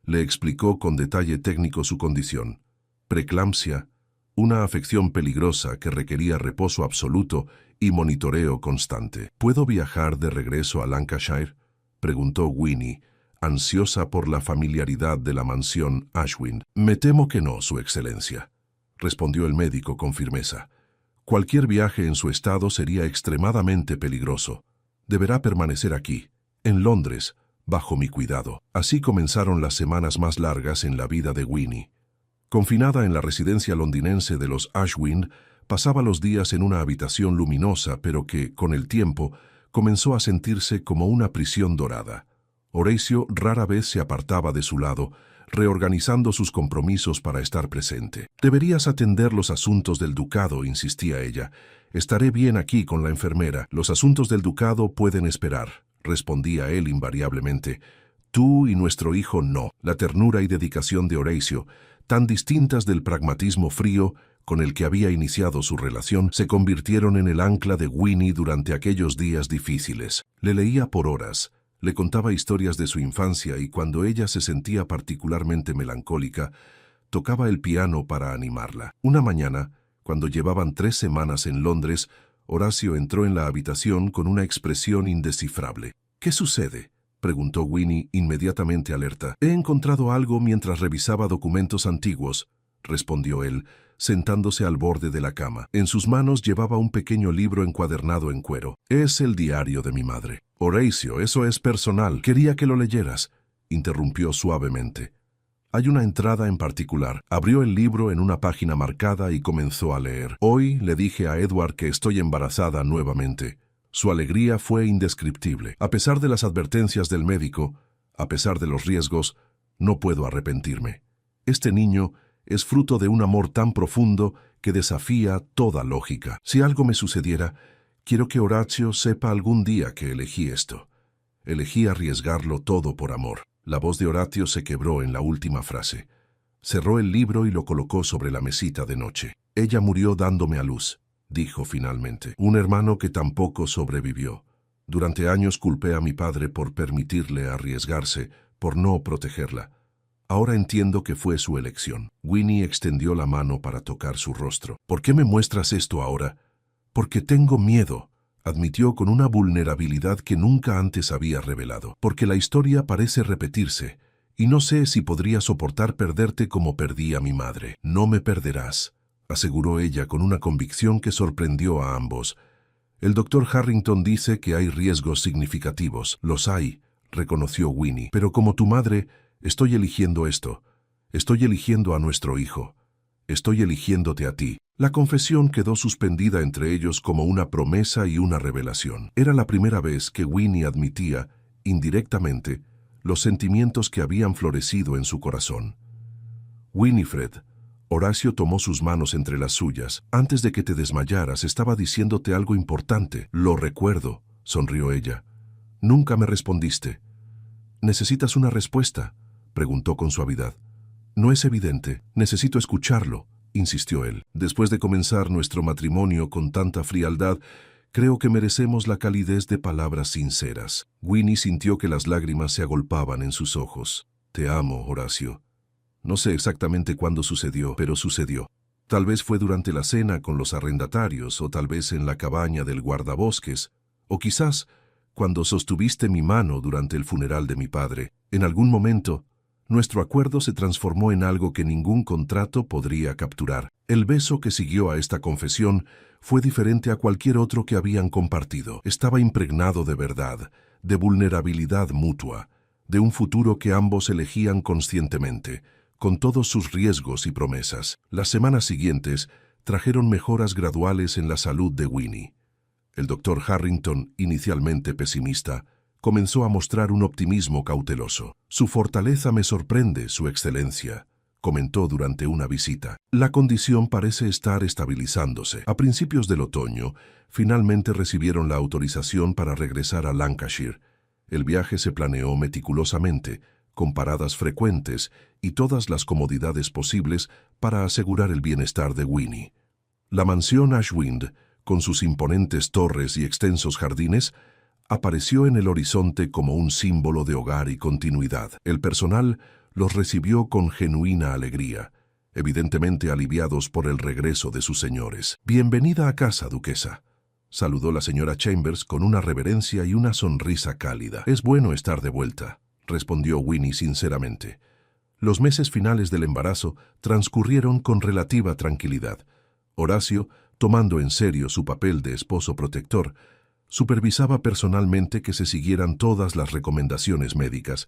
Le explicó con detalle técnico su condición: preeclampsia, una afección peligrosa que requería reposo absoluto y monitoreo constante. «¿Puedo viajar de regreso a Lancashire?», preguntó Winnie, ansiosa por la familiaridad de la mansión Ashwind. «Me temo que no, Su Excelencia», respondió el médico con firmeza. «Cualquier viaje en su estado sería extremadamente peligroso. Deberá permanecer aquí, en Londres, bajo mi cuidado». Así comenzaron las semanas más largas en la vida de Winnie. Confinada en la residencia londinense de los Ashwind, pasaba los días en una habitación luminosa, pero que, con el tiempo, comenzó a sentirse como una prisión dorada. Horacio rara vez se apartaba de su lado, reorganizando sus compromisos para estar presente. «Deberías atender los asuntos del ducado», insistía ella. «Estaré bien aquí con la enfermera. Los asuntos del ducado pueden esperar», respondía él invariablemente. «Tú y nuestro hijo no». La ternura y dedicación de Horacio, tan distintas del pragmatismo frío con el que había iniciado su relación, se convirtieron en el ancla de Winnie durante aquellos días difíciles. Le leía por horas, le contaba historias de su infancia y cuando ella se sentía particularmente melancólica, tocaba el piano para animarla. Una mañana, cuando llevaban 3 semanas en Londres, Horacio entró en la habitación con una expresión indescifrable. «¿Qué sucede?», preguntó Winnie, inmediatamente alerta. «He encontrado algo mientras revisaba documentos antiguos», respondió él, sentándose al borde de la cama. En sus manos llevaba un pequeño libro encuadernado en cuero. «Es el diario de mi madre». «Horacio, eso es personal. Quería que lo leyeras», interrumpió suavemente. «Hay una entrada en particular». Abrió el libro en una página marcada y comenzó a leer. «Hoy le dije a Edward que estoy embarazada nuevamente». Su alegría fue indescriptible. «A pesar de las advertencias del médico, a pesar de los riesgos, no puedo arrepentirme. Este niño es fruto de un amor tan profundo que desafía toda lógica. Si algo me sucediera, quiero que Horacio sepa algún día que elegí esto. Elegí arriesgarlo todo por amor». La voz de Horacio se quebró en la última frase. Cerró el libro y lo colocó sobre la mesita de noche. «Ella murió dándome a luz», dijo finalmente. «Un hermano que tampoco sobrevivió. Durante años culpé a mi padre por permitirle arriesgarse, por no protegerla. Ahora entiendo que fue su elección». Winnie extendió la mano para tocar su rostro. «¿Por qué me muestras esto ahora?» «Porque tengo miedo», admitió con una vulnerabilidad que nunca antes había revelado. «Porque la historia parece repetirse, y no sé si podría soportar perderte como perdí a mi madre». «No me perderás», aseguró ella con una convicción que sorprendió a ambos. «El doctor Harrington dice que hay riesgos significativos». «Los hay», reconoció Winnie. «Pero como tu madre, estoy eligiendo esto. Estoy eligiendo a nuestro hijo. Estoy eligiéndote a ti». La confesión quedó suspendida entre ellos como una promesa y una revelación. Era la primera vez que Winnie admitía, indirectamente, los sentimientos que habían florecido en su corazón. «Winifred», Horacio tomó sus manos entre las suyas. «Antes de que te desmayaras estaba diciéndote algo importante». «Lo recuerdo», sonrió ella. «Nunca me respondiste». «¿Necesitas una respuesta?», preguntó con suavidad. «No es evidente. Necesito escucharlo», insistió él. «Después de comenzar nuestro matrimonio con tanta frialdad, creo que merecemos la calidez de palabras sinceras». Winnie sintió que las lágrimas se agolpaban en sus ojos. «Te amo, Horacio. No sé exactamente cuándo sucedió, pero sucedió. Tal vez fue durante la cena con los arrendatarios o tal vez en la cabaña del guardabosques. O quizás, cuando sostuviste mi mano durante el funeral de mi padre, en algún momento, nuestro acuerdo se transformó en algo que ningún contrato podría capturar. El beso que siguió a esta confesión fue diferente a cualquier otro que habían compartido. Estaba impregnado de verdad, de vulnerabilidad mutua, de un futuro que ambos elegían conscientemente, con todos sus riesgos y promesas. Las semanas siguientes trajeron mejoras graduales en la salud de Winnie. El doctor Harrington, inicialmente pesimista, comenzó a mostrar un optimismo cauteloso. «Su fortaleza me sorprende, Su Excelencia», comentó durante una visita. «La condición parece estar estabilizándose». A principios del otoño, finalmente recibieron la autorización para regresar a Lancashire. El viaje se planeó meticulosamente, con paradas frecuentes y todas las comodidades posibles para asegurar el bienestar de Winnie. La mansión Ashwind, con sus imponentes torres y extensos jardines, apareció en el horizonte como un símbolo de hogar y continuidad. El personal los recibió con genuina alegría, evidentemente aliviados por el regreso de sus señores. «Bienvenida a casa, duquesa», saludó la señora Chambers con una reverencia y una sonrisa cálida. «Es bueno estar de vuelta», respondió Winnie sinceramente. Los meses finales del embarazo transcurrieron con relativa tranquilidad. Horacio, tomando en serio su papel de esposo protector, supervisaba personalmente que se siguieran todas las recomendaciones médicas,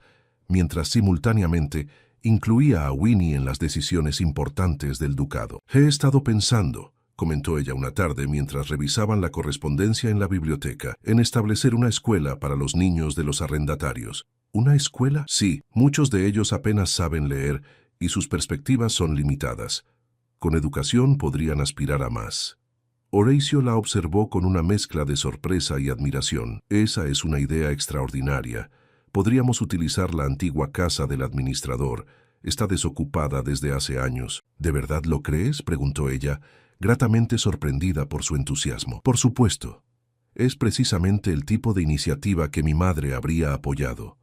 mientras simultáneamente incluía a Winnie en las decisiones importantes del ducado. «He estado pensando», comentó ella una tarde mientras revisaban la correspondencia en la biblioteca, «en establecer una escuela para los niños de los arrendatarios». «¿Una escuela?» «Sí, muchos de ellos apenas saben leer y sus perspectivas son limitadas. Con educación podrían aspirar a más». Horacio la observó con una mezcla de sorpresa y admiración. «Esa es una idea extraordinaria. Podríamos utilizar la antigua casa del administrador. Está desocupada desde hace años». «¿De verdad lo crees?», preguntó ella, gratamente sorprendida por su entusiasmo. «Por supuesto. Es precisamente el tipo de iniciativa que mi madre habría apoyado».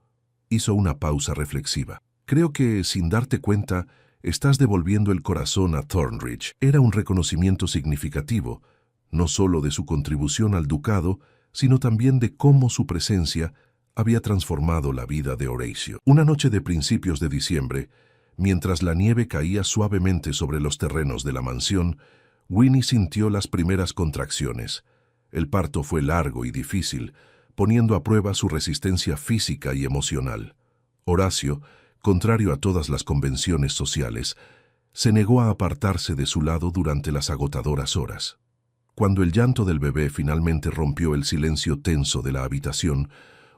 Hizo una pausa reflexiva. «Creo que, sin darte cuenta, estás devolviendo el corazón a Thornridge». Era un reconocimiento significativo, no solo de su contribución al ducado, sino también de cómo su presencia había transformado la vida de Horacio. Una noche de principios de diciembre, mientras la nieve caía suavemente sobre los terrenos de la mansión, Winnie sintió las primeras contracciones. El parto fue largo y difícil, poniendo a prueba su resistencia física y emocional. Horacio, contrario a todas las convenciones sociales, se negó a apartarse de su lado durante las agotadoras horas. Cuando el llanto del bebé finalmente rompió el silencio tenso de la habitación,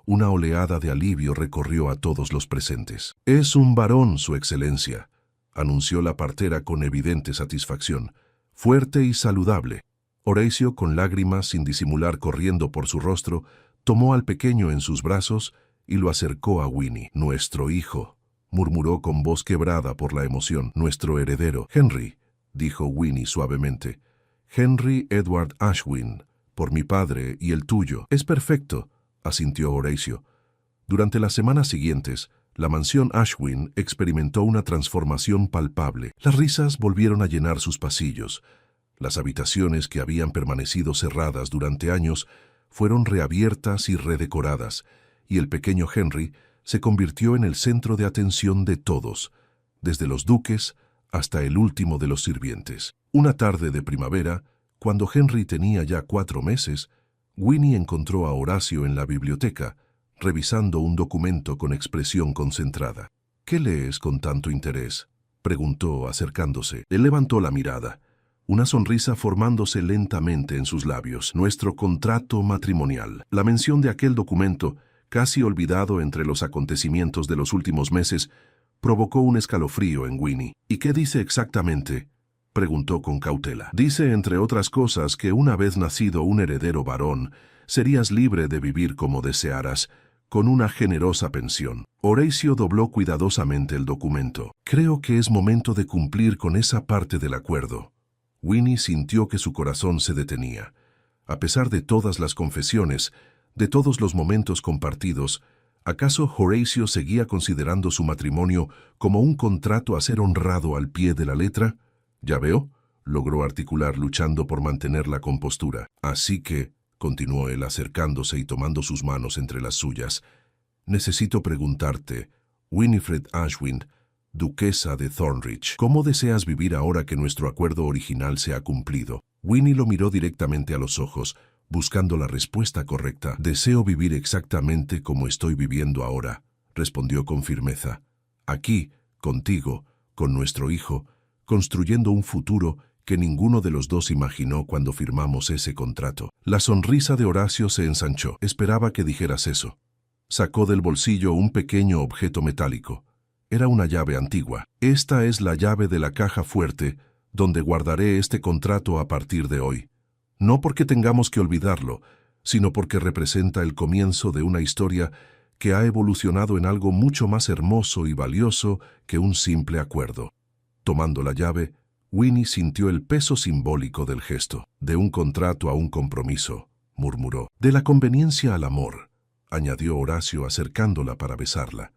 una oleada de alivio recorrió a todos los presentes. «Es un varón, Su Excelencia», anunció la partera con evidente satisfacción. «Fuerte y saludable». Horacio, con lágrimas sin disimular corriendo por su rostro, tomó al pequeño en sus brazos y lo acercó a Winnie. «Nuestro hijo», murmuró con voz quebrada por la emoción. «Nuestro heredero». «Henry», dijo Winnie suavemente. «Henry Edward Ashwin, por mi padre y el tuyo». «Es perfecto», asintió Horacio. Durante las semanas siguientes, la mansión Ashwin experimentó una transformación palpable. Las risas volvieron a llenar sus pasillos. Las habitaciones que habían permanecido cerradas durante años fueron reabiertas y redecoradas, y el pequeño Henry se convirtió en el centro de atención de todos, desde los duques hasta el último de los sirvientes. Una tarde de primavera, cuando Henry tenía ya 4 meses, Winnie encontró a Horacio en la biblioteca, revisando un documento con expresión concentrada. «¿Qué lees con tanto interés?», preguntó acercándose. Él levantó la mirada, una sonrisa formándose lentamente en sus labios. «Nuestro contrato matrimonial». La mención de aquel documento, casi olvidado entre los acontecimientos de los últimos meses, provocó un escalofrío en Winnie. «¿Y qué dice exactamente?», preguntó con cautela. «Dice, entre otras cosas, que una vez nacido un heredero varón, serías libre de vivir como desearas, con una generosa pensión». Horacio dobló cuidadosamente el documento. «Creo que es momento de cumplir con esa parte del acuerdo». Winnie sintió que su corazón se detenía. A pesar de todas las confesiones, de todos los momentos compartidos, ¿acaso Horacio seguía considerando su matrimonio como un contrato a ser honrado al pie de la letra? «Ya veo», logró articular luchando por mantener la compostura. «Así que», continuó él acercándose y tomando sus manos entre las suyas, necesito preguntarte, Winifred Ashwind, duquesa de Thornridge, ¿cómo deseas vivir ahora que nuestro acuerdo original se ha cumplido? Winnie lo miró directamente a los ojos, buscando la respuesta correcta. Deseo vivir exactamente como estoy viviendo ahora, respondió con firmeza. Aquí, contigo, con nuestro hijo, construyendo un futuro que ninguno de los dos imaginó cuando firmamos ese contrato. La sonrisa de Horacio se ensanchó. Esperaba que dijeras eso. Sacó del bolsillo un pequeño objeto metálico. Era una llave antigua. Esta es la llave de la caja fuerte donde guardaré este contrato a partir de hoy. No porque tengamos que olvidarlo, sino porque representa el comienzo de una historia que ha evolucionado en algo mucho más hermoso y valioso que un simple acuerdo. Tomando la llave, Winnie sintió el peso simbólico del gesto. De un contrato a un compromiso, murmuró. De la conveniencia al amor, añadió Horacio acercándola para besarla.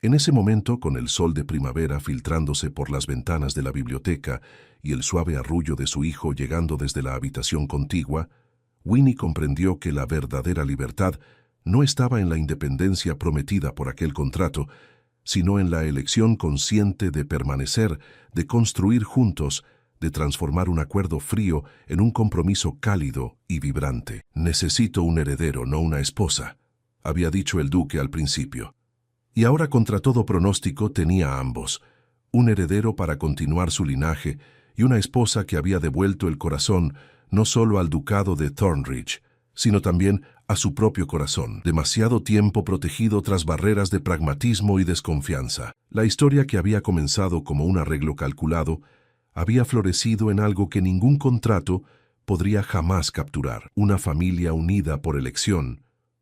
En ese momento, con el sol de primavera filtrándose por las ventanas de la biblioteca y el suave arrullo de su hijo llegando desde la habitación contigua, Winnie comprendió que la verdadera libertad no estaba en la independencia prometida por aquel contrato, sino en la elección consciente de permanecer, de construir juntos, de transformar un acuerdo frío en un compromiso cálido y vibrante. Necesito un heredero, no una esposa, había dicho el duque al principio. Y ahora, contra todo pronóstico, tenía a ambos, un heredero para continuar su linaje y una esposa que había devuelto el corazón no solo al ducado de Thornridge, sino también a su propio corazón, demasiado tiempo protegido tras barreras de pragmatismo y desconfianza. La historia que había comenzado como un arreglo calculado había florecido en algo que ningún contrato podría jamás capturar, una familia unida por elección,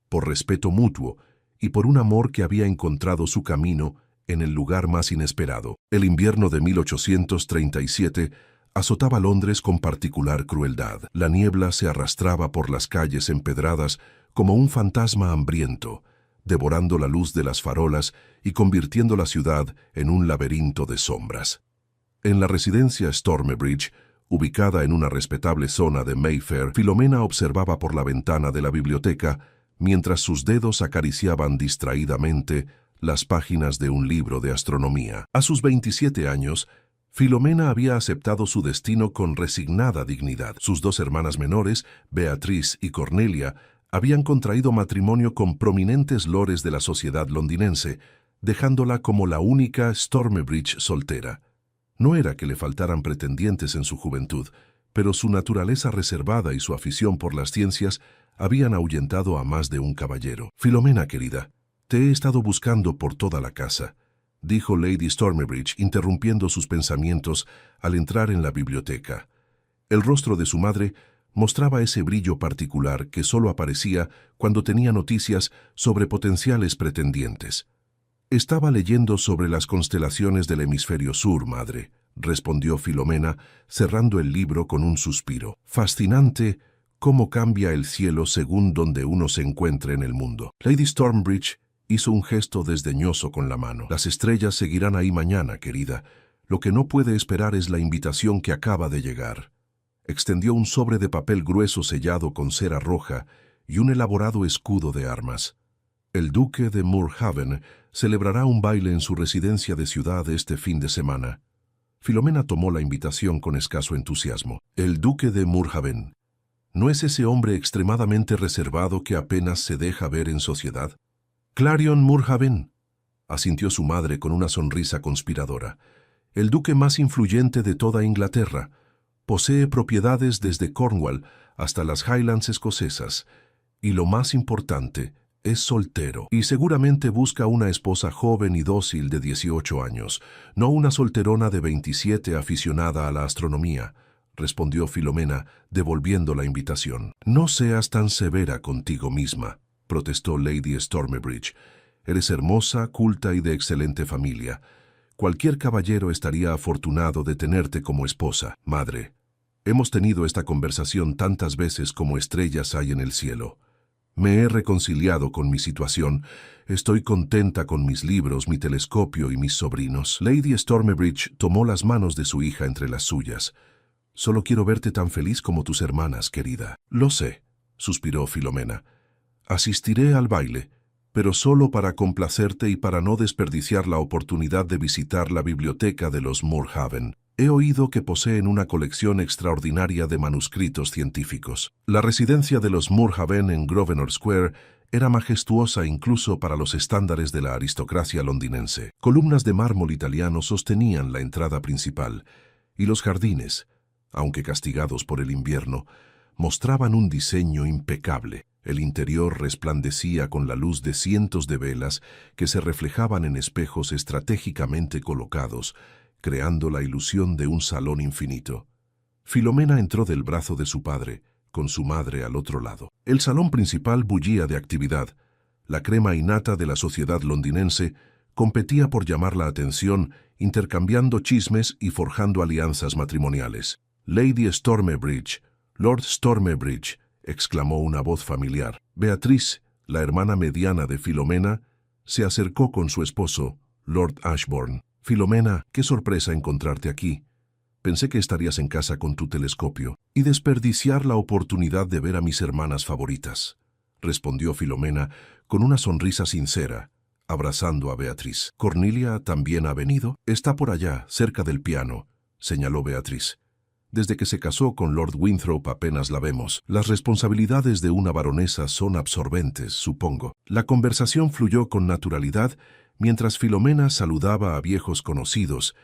por respeto mutuo y por un amor que había encontrado su camino en el lugar más inesperado. El invierno de 1837 azotaba Londres con particular crueldad. La niebla se arrastraba por las calles empedradas como un fantasma hambriento, devorando la luz de las farolas y convirtiendo la ciudad en un laberinto de sombras. En la residencia Stormbridge, ubicada en una respetable zona de Mayfair, Filomena observaba por la ventana de la biblioteca mientras sus dedos acariciaban distraídamente las páginas de un libro de astronomía. A sus 27 años, Filomena había aceptado su destino con resignada dignidad. Sus dos hermanas menores, Beatriz y Cornelia, habían contraído matrimonio con prominentes lores de la sociedad londinense, dejándola como la única Stormbridge soltera. No era que le faltaran pretendientes en su juventud, pero su naturaleza reservada y su afición por las ciencias habían ahuyentado a más de un caballero. Filomena, querida, te he estado buscando por toda la casa, dijo Lady Stormbridge, interrumpiendo sus pensamientos al entrar en la biblioteca. El rostro de su madre mostraba ese brillo particular que solo aparecía cuando tenía noticias sobre potenciales pretendientes. Estaba leyendo sobre las constelaciones del hemisferio sur, madre, respondió Filomena, cerrando el libro con un suspiro. Fascinante cómo cambia el cielo según donde uno se encuentre en el mundo. Lady Stormbridge hizo un gesto desdeñoso con la mano. Las estrellas seguirán ahí mañana, querida. Lo que no puede esperar es la invitación que acaba de llegar. Extendió un sobre de papel grueso sellado con cera roja y un elaborado escudo de armas. El duque de Moorhaven celebrará un baile en su residencia de ciudad este fin de semana. Filomena tomó la invitación con escaso entusiasmo. El duque de Moorhaven, ¿no es ese hombre extremadamente reservado que apenas se deja ver en sociedad? Clarion Moorhaven, asintió su madre con una sonrisa conspiradora. El duque más influyente de toda Inglaterra. Posee propiedades desde Cornwall hasta las Highlands escocesas. Y lo más importante, es soltero. Y seguramente busca una esposa joven y dócil de 18 años, no una solterona de 27 aficionada a la astronomía, respondió Filomena, devolviendo la invitación. No seas tan severa contigo misma, protestó Lady Stormbridge. Eres hermosa, culta y de excelente familia. Cualquier caballero estaría afortunado de tenerte como esposa. Madre, hemos tenido esta conversación tantas veces como estrellas hay en el cielo. Me he reconciliado con mi situación. Estoy contenta con mis libros, mi telescopio y mis sobrinos. Lady Stormbridge tomó las manos de su hija entre las suyas. Solo quiero verte tan feliz como tus hermanas, querida. Lo sé, suspiró Filomena. Asistiré al baile, pero solo para complacerte y para no desperdiciar la oportunidad de visitar la biblioteca de los Moorhaven. He oído que poseen una colección extraordinaria de manuscritos científicos. La residencia de los Moorhaven en Grosvenor Square era majestuosa incluso para los estándares de la aristocracia londinense. Columnas de mármol italiano sostenían la entrada principal, y los jardines, aunque castigados por el invierno, mostraban un diseño impecable. El interior resplandecía con la luz de cientos de velas que se reflejaban en espejos estratégicamente colocados, creando la ilusión de un salón infinito. Filomena entró del brazo de su padre, con su madre al otro lado. El salón principal bullía de actividad. La crema innata de la sociedad londinense competía por llamar la atención, intercambiando chismes y forjando alianzas matrimoniales. Lady Stormbridge, Lord Stormbridge, exclamó una voz familiar. Beatriz, la hermana mediana de Filomena, se acercó con su esposo, Lord Ashbourne. Filomena, qué sorpresa encontrarte aquí. Pensé que estarías en casa con tu telescopio y desperdiciar la oportunidad de ver a mis hermanas favoritas, respondió Filomena con una sonrisa sincera, abrazando a Beatriz. Cornelia también ha venido. Está por allá, cerca del piano, señaló Beatriz. Desde que se casó con Lord Winthrop apenas la vemos. Las responsabilidades de una baronesa son absorbentes, supongo. La conversación fluyó con naturalidad mientras Filomena saludaba a viejos conocidos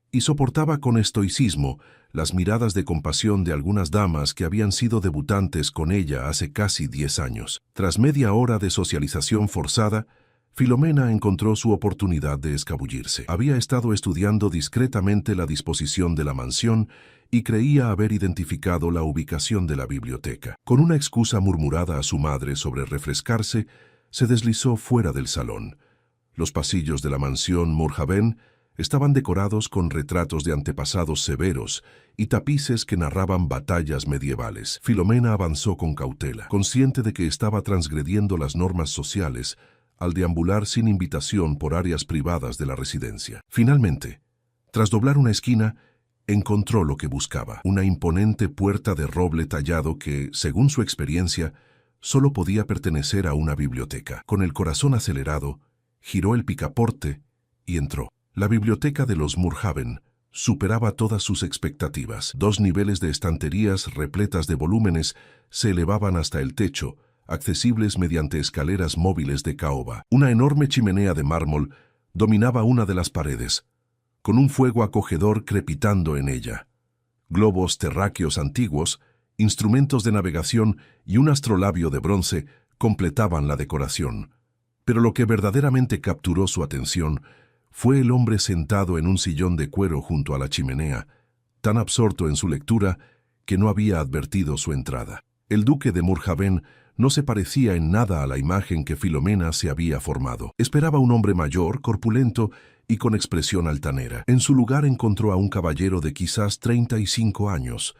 y soportaba con estoicismo las miradas de compasión de algunas damas que habían sido debutantes con ella hace casi 10 años. Tras media hora de socialización forzada, Filomena encontró su oportunidad de escabullirse. Había estado estudiando discretamente la disposición de la mansión y creía haber identificado la ubicación de la biblioteca. Con una excusa murmurada a su madre sobre refrescarse, se deslizó fuera del salón. Los pasillos de la mansión Moorhaven estaban decorados con retratos de antepasados severos y tapices que narraban batallas medievales. Filomena avanzó con cautela, consciente de que estaba transgrediendo las normas sociales al deambular sin invitación por áreas privadas de la residencia. Finalmente, tras doblar una esquina, encontró lo que buscaba, una imponente puerta de roble tallado que, según su experiencia, solo podía pertenecer a una biblioteca. Con el corazón acelerado, giró el picaporte y entró. La biblioteca de los Moorhaven superaba todas sus expectativas. 2 niveles de estanterías repletas de volúmenes se elevaban hasta el techo, accesibles mediante escaleras móviles de caoba. Una enorme chimenea de mármol dominaba una de las paredes, con un fuego acogedor crepitando en ella. Globos terráqueos antiguos, instrumentos de navegación y un astrolabio de bronce completaban la decoración. Pero lo que verdaderamente capturó su atención fue el hombre sentado en un sillón de cuero junto a la chimenea, tan absorto en su lectura que no había advertido su entrada. El duque de Moorhaven no se parecía en nada a la imagen que Filomena se había formado. Esperaba un hombre mayor, corpulento y con expresión altanera. En su lugar encontró a un caballero de quizás 35 años,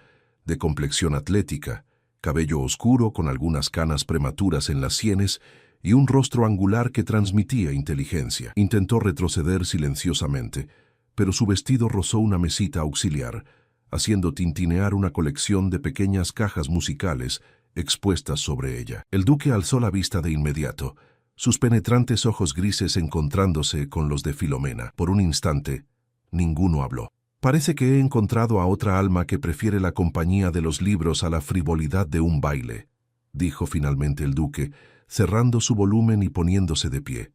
de complexión atlética, cabello oscuro con algunas canas prematuras en las sienes y un rostro angular que transmitía inteligencia. Intentó retroceder silenciosamente, pero su vestido rozó una mesita auxiliar, haciendo tintinear una colección de pequeñas cajas musicales expuestas sobre ella. El duque alzó la vista de inmediato, sus penetrantes ojos grises encontrándose con los de Filomena. Por un instante, ninguno habló. Parece que he encontrado a otra alma que prefiere la compañía de los libros a la frivolidad de un baile, dijo finalmente el duque, cerrando su volumen y poniéndose de pie.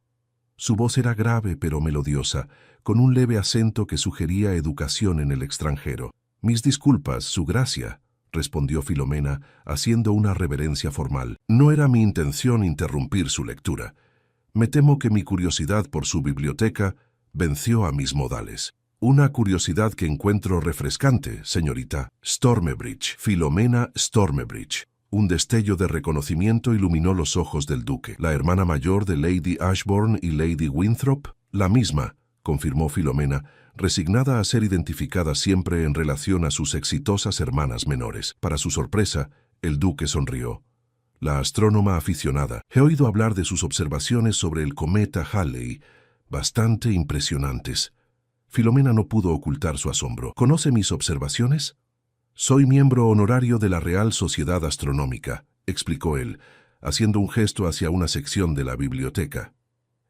Su voz era grave pero melodiosa, con un leve acento que sugería educación en el extranjero. Mis disculpas, su gracia, respondió Filomena, haciendo una reverencia formal. No era mi intención interrumpir su lectura. Me temo que mi curiosidad por su biblioteca venció a mis modales. Una curiosidad que encuentro refrescante, señorita Stormbridge. Filomena Stormbridge. Un destello de reconocimiento iluminó los ojos del duque. ¿La hermana mayor de Lady Ashbourne y Lady Winthrop? La misma, confirmó Filomena, resignada a ser identificada siempre en relación a sus exitosas hermanas menores. Para su sorpresa, el duque sonrió. La astrónoma aficionada. He oído hablar de sus observaciones sobre el cometa Halley, bastante impresionantes. Filomena no pudo ocultar su asombro. ¿Conoce mis observaciones? Soy miembro honorario de la Real Sociedad Astronómica, explicó él, haciendo un gesto hacia una sección de la biblioteca.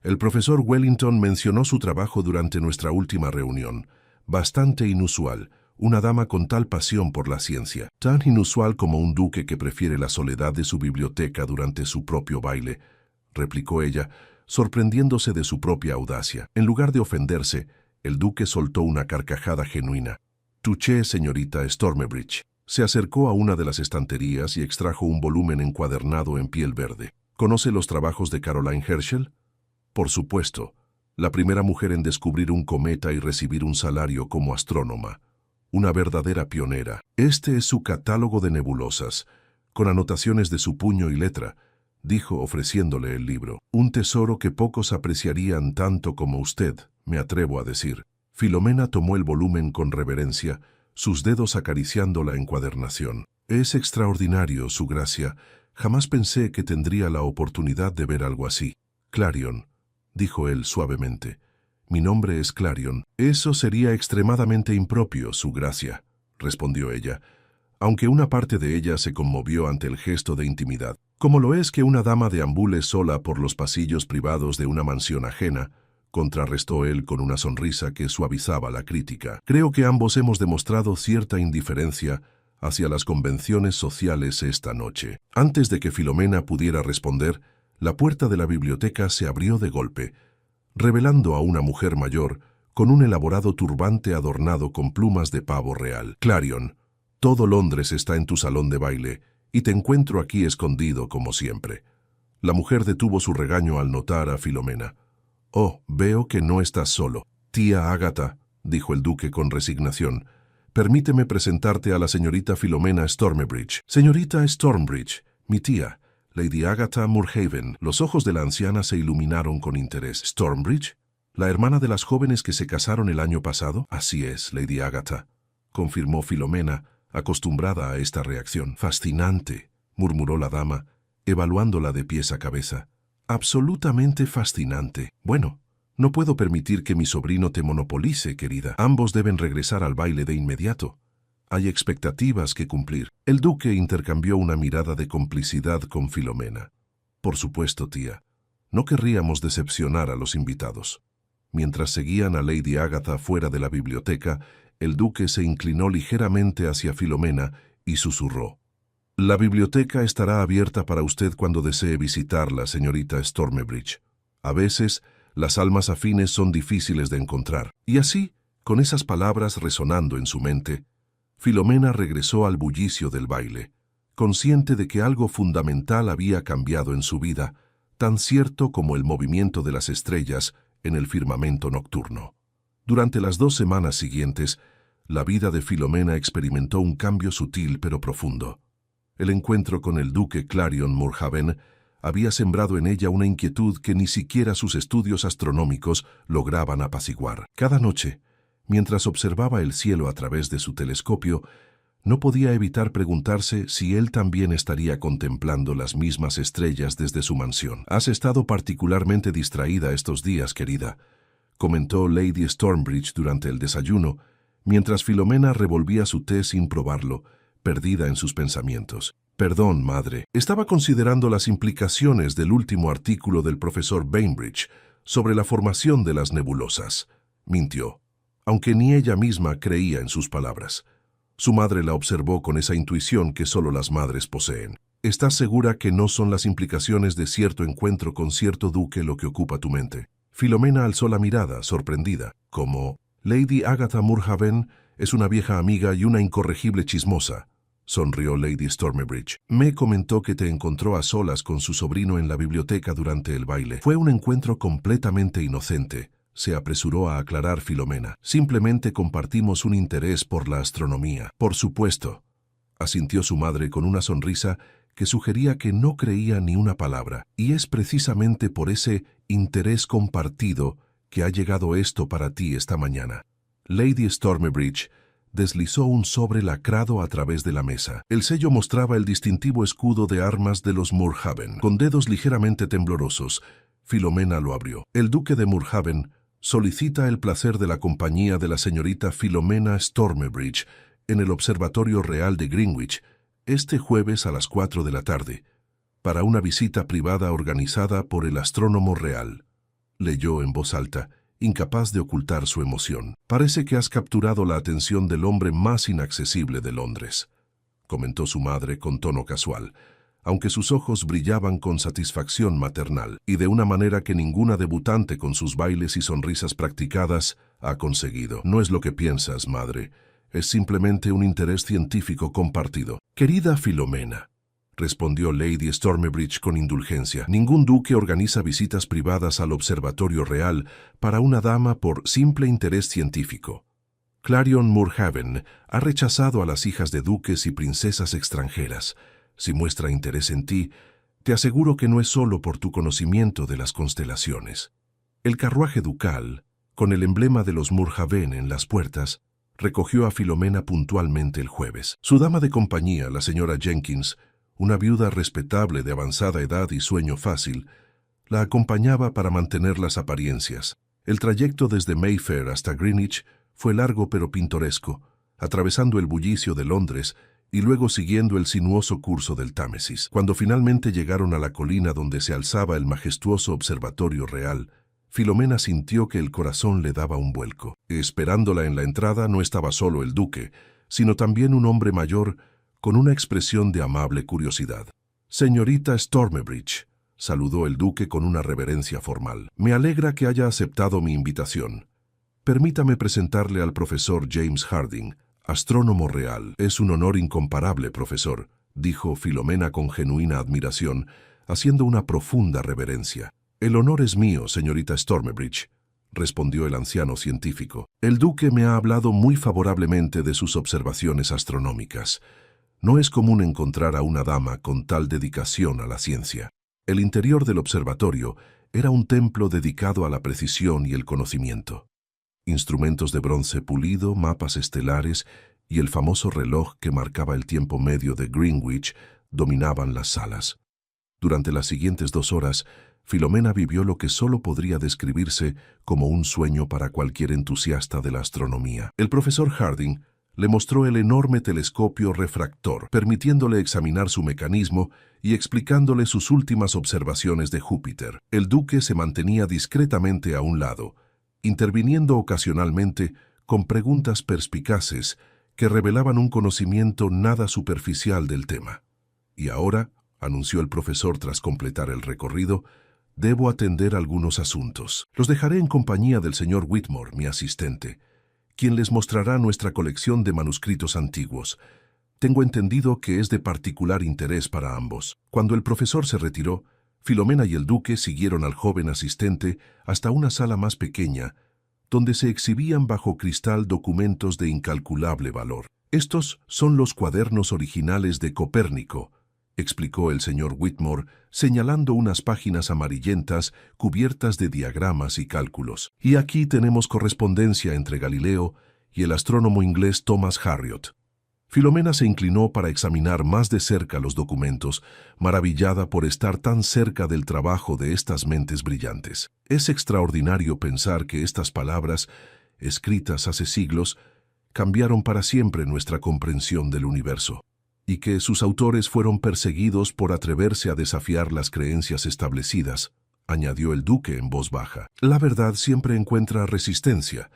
El profesor Wellington mencionó su trabajo durante nuestra última reunión. Bastante inusual, una dama con tal pasión por la ciencia, tan inusual como un duque que prefiere la soledad de su biblioteca durante su propio baile, replicó ella, sorprendiéndose de su propia audacia. En lugar de ofenderse, el duque soltó una carcajada genuina. «Touché, señorita Stormbridge». Se acercó a una de las estanterías y extrajo un volumen encuadernado en piel verde. «¿Conoce los trabajos de Caroline Herschel?» «Por supuesto, la primera mujer en descubrir un cometa y recibir un salario como astrónoma. Una verdadera pionera. Este es su catálogo de nebulosas, con anotaciones de su puño y letra», dijo ofreciéndole el libro. «Un tesoro que pocos apreciarían tanto como usted, me atrevo a decir». Filomena tomó el volumen con reverencia, sus dedos acariciando la encuadernación. «Es extraordinario, su gracia. Jamás pensé que tendría la oportunidad de ver algo así». «Clarion», dijo él suavemente. «Mi nombre es Clarion». «Eso sería extremadamente impropio, su gracia», respondió ella, aunque una parte de ella se conmovió ante el gesto de intimidad. «Como lo es que una dama deambule sola por los pasillos privados de una mansión ajena», contrarrestó él con una sonrisa que suavizaba la crítica. «Creo que ambos hemos demostrado cierta indiferencia hacia las convenciones sociales esta noche». Antes de que Filomena pudiera responder, la puerta de la biblioteca se abrió de golpe, revelando a una mujer mayor con un elaborado turbante adornado con plumas de pavo real. «Clarion, todo Londres está en tu salón de baile y te encuentro aquí escondido como siempre». La mujer detuvo su regaño al notar a Filomena. «Oh, veo que no estás solo. Tía Ágata», dijo el duque con resignación, «permíteme presentarte a la señorita Filomena Stormbridge». «Señorita Stormbridge, mi tía, Lady Agatha Moorhaven». Los ojos de la anciana se iluminaron con interés. «¿Stormbridge? ¿La hermana de las jóvenes que se casaron el año pasado?» «Así es, Lady Agatha», confirmó Filomena, acostumbrada a esta reacción. «Fascinante», murmuró la dama, evaluándola de pies a cabeza. «Absolutamente fascinante. Bueno, no puedo permitir que mi sobrino te monopolice, querida. Ambos deben regresar al baile de inmediato. Hay expectativas que cumplir». El duque intercambió una mirada de complicidad con Filomena. «Por supuesto, tía. No querríamos decepcionar a los invitados». Mientras seguían a Lady Agatha fuera de la biblioteca, el duque se inclinó ligeramente hacia Filomena y susurró. «La biblioteca estará abierta para usted cuando desee visitarla, señorita Stormbridge. A veces, las almas afines son difíciles de encontrar». Y así, con esas palabras resonando en su mente, Filomena regresó al bullicio del baile, consciente de que algo fundamental había cambiado en su vida, tan cierto como el movimiento de las estrellas en el firmamento nocturno. Durante las 2 semanas siguientes, la vida de Filomena experimentó un cambio sutil pero profundo. El encuentro con el duque Clarion Moorhaven había sembrado en ella una inquietud que ni siquiera sus estudios astronómicos lograban apaciguar. Cada noche, mientras observaba el cielo a través de su telescopio, no podía evitar preguntarse si él también estaría contemplando las mismas estrellas desde su mansión. «Has estado particularmente distraída estos días, querida», comentó Lady Stormbridge durante el desayuno, mientras Filomena revolvía su té sin probarlo, perdida en sus pensamientos. «Perdón, madre. Estaba considerando las implicaciones del último artículo del profesor Bainbridge sobre la formación de las nebulosas», mintió, aunque ni ella misma creía en sus palabras. Su madre la observó con esa intuición que solo las madres poseen. «¿Estás segura que no son las implicaciones de cierto encuentro con cierto duque lo que ocupa tu mente?» Filomena alzó la mirada, sorprendida, como «Lady Agatha Moorhaven es una vieja amiga y una incorregible chismosa», sonrió Lady Stormbridge. «Me comentó que te encontró a solas con su sobrino en la biblioteca durante el baile. Fue un encuentro completamente inocente», se apresuró a aclarar Filomena. «Simplemente compartimos un interés por la astronomía». «Por supuesto», asintió su madre con una sonrisa que sugería que no creía ni una palabra. «Y es precisamente por ese interés compartido que ha llegado esto para ti esta mañana». Lady Stormbridge deslizó un sobre lacrado a través de la mesa. El sello mostraba el distintivo escudo de armas de los Moorhaven. Con dedos ligeramente temblorosos, Filomena lo abrió. «El duque de Moorhaven solicita el placer de la compañía de la señorita Filomena Stormbridge en el Observatorio Real de Greenwich Este jueves a las 4 de la tarde, para una visita privada organizada por el astrónomo real. Leyó en voz alta, incapaz de ocultar su emoción. Parece que has capturado la atención del hombre más inaccesible de Londres, comentó su madre con tono casual, aunque sus ojos brillaban con satisfacción maternal, y de una manera que ninguna debutante con sus bailes y sonrisas practicadas ha conseguido. No es lo que piensas, madre, es simplemente un interés científico compartido. Querida Filomena, respondió Lady Stormbridge con indulgencia, ningún duque organiza visitas privadas al observatorio real para una dama por simple interés científico. Clarion Moorhaven ha rechazado a las hijas de duques y princesas extranjeras. Si muestra interés en ti, te aseguro que no es solo por tu conocimiento de las constelaciones. El carruaje ducal, con el emblema de los Moorhaven en las puertas, recogió a Filomena puntualmente el jueves. Su dama de compañía, la señora Jenkins, una viuda respetable de avanzada edad y sueño fácil, la acompañaba para mantener las apariencias. El trayecto desde Mayfair hasta Greenwich fue largo pero pintoresco, atravesando el bullicio de Londres y luego siguiendo el sinuoso curso del Támesis. Cuando finalmente llegaron a la colina donde se alzaba el majestuoso observatorio real, Filomena sintió que el corazón le daba un vuelco. Esperándola en la entrada no estaba solo el duque, sino también un hombre mayor con una expresión de amable curiosidad. «Señorita Stormbridge», saludó el duque con una reverencia formal. «Me alegra que haya aceptado mi invitación. Permítame presentarle al profesor James Harding, astrónomo real». «Es un honor incomparable, profesor», dijo Filomena con genuina admiración, haciendo una profunda reverencia. «El honor es mío, señorita Stormbridge», respondió el anciano científico. «El duque me ha hablado muy favorablemente de sus observaciones astronómicas. No es común encontrar a una dama con tal dedicación a la ciencia». El interior del observatorio era un templo dedicado a la precisión y el conocimiento. Instrumentos de bronce pulido, mapas estelares y el famoso reloj que marcaba el tiempo medio de Greenwich dominaban las salas. Durante las siguientes 2 horas, Filomena vivió lo que solo podría describirse como un sueño para cualquier entusiasta de la astronomía. El profesor Harding le mostró el enorme telescopio refractor, permitiéndole examinar su mecanismo y explicándole sus últimas observaciones de Júpiter. El duque se mantenía discretamente a un lado, interviniendo ocasionalmente con preguntas perspicaces que revelaban un conocimiento nada superficial del tema. «Y ahora», anunció el profesor tras completar el recorrido, «debo atender algunos asuntos. Los dejaré en compañía del señor Whitmore, mi asistente, quien les mostrará nuestra colección de manuscritos antiguos. Tengo entendido que es de particular interés para ambos». Cuando el profesor se retiró, Filomena y el duque siguieron al joven asistente hasta una sala más pequeña, donde se exhibían bajo cristal documentos de incalculable valor. «Estos son los cuadernos originales de Copérnico», explicó el señor Whitmore, señalando unas páginas amarillentas cubiertas de diagramas y cálculos. «Y aquí tenemos correspondencia entre Galileo y el astrónomo inglés Thomas Harriot». Filomena se inclinó para examinar más de cerca los documentos, maravillada por estar tan cerca del trabajo de estas mentes brillantes. Es extraordinario pensar que estas palabras, escritas hace siglos, cambiaron para siempre nuestra comprensión del universo, y que sus autores fueron perseguidos por atreverse a desafiar las creencias establecidas, añadió el duque en voz baja. «La verdad siempre encuentra resistencia,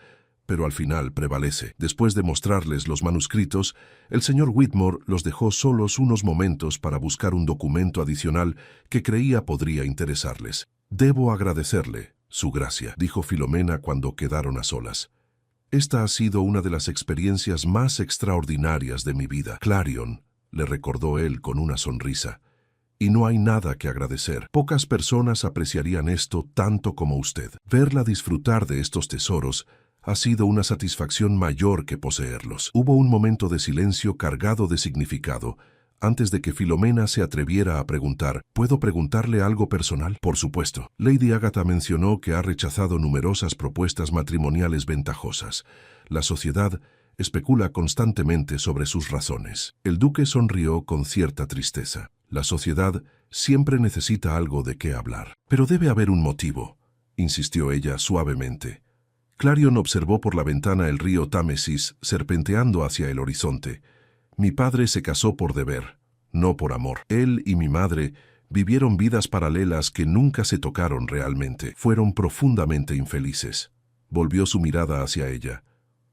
pero al final prevalece». Después de mostrarles los manuscritos, el señor Whitmore los dejó solos unos momentos para buscar un documento adicional que creía podría interesarles. «Debo agradecerle, su gracia», dijo Filomena cuando quedaron a solas. «Esta ha sido una de las experiencias más extraordinarias de mi vida, Clarion», le recordó él con una sonrisa. «Y no hay nada que agradecer. Pocas personas apreciarían esto tanto como usted. Verla disfrutar de estos tesoros ha sido una satisfacción mayor que poseerlos». Hubo un momento de silencio cargado de significado, antes de que Filomena se atreviera a preguntar: «¿Puedo preguntarle algo personal?». «Por supuesto». Lady Agatha mencionó que ha rechazado numerosas propuestas matrimoniales ventajosas. La sociedad especula constantemente sobre sus razones. El duque sonrió con cierta tristeza. La sociedad siempre necesita algo de qué hablar. «Pero debe haber un motivo», insistió ella suavemente. Clarion observó por la ventana el río Támesis serpenteando hacia el horizonte, Mi padre se casó por deber, no por amor. Él y mi madre vivieron vidas paralelas que nunca se tocaron realmente. Fueron profundamente infelices. Volvió su mirada hacia ella.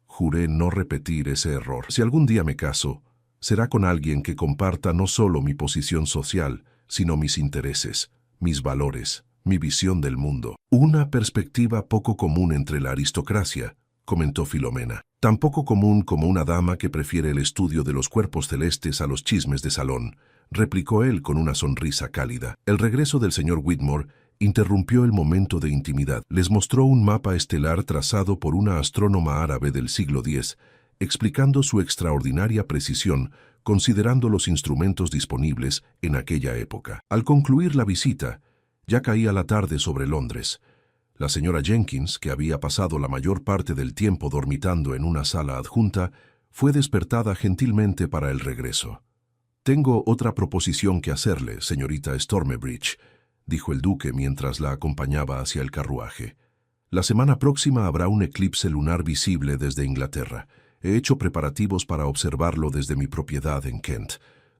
Juré no repetir ese error. Si algún día me caso, será con alguien que comparta no solo mi posición social, sino mis intereses, mis valores, mi visión del mundo. Una perspectiva poco común entre la aristocracia, comentó Filomena. Tan poco común como una dama que prefiere el estudio de los cuerpos celestes a los chismes de salón, replicó él con una sonrisa cálida. El regreso del señor Whitmore interrumpió el momento de intimidad. Les mostró un mapa estelar trazado por una astrónoma árabe del siglo X, explicando su extraordinaria precisión considerando los instrumentos disponibles en aquella época. Al concluir la visita, ya caía la tarde sobre Londres. La señora Jenkins, que había pasado la mayor parte del tiempo dormitando en una sala adjunta, fue despertada gentilmente para el regreso. «Tengo otra proposición que hacerle, señorita Stormbridge», dijo el duque mientras la acompañaba hacia el carruaje. «La semana próxima habrá un eclipse lunar visible desde Inglaterra. He hecho preparativos para observarlo desde mi propiedad en Kent,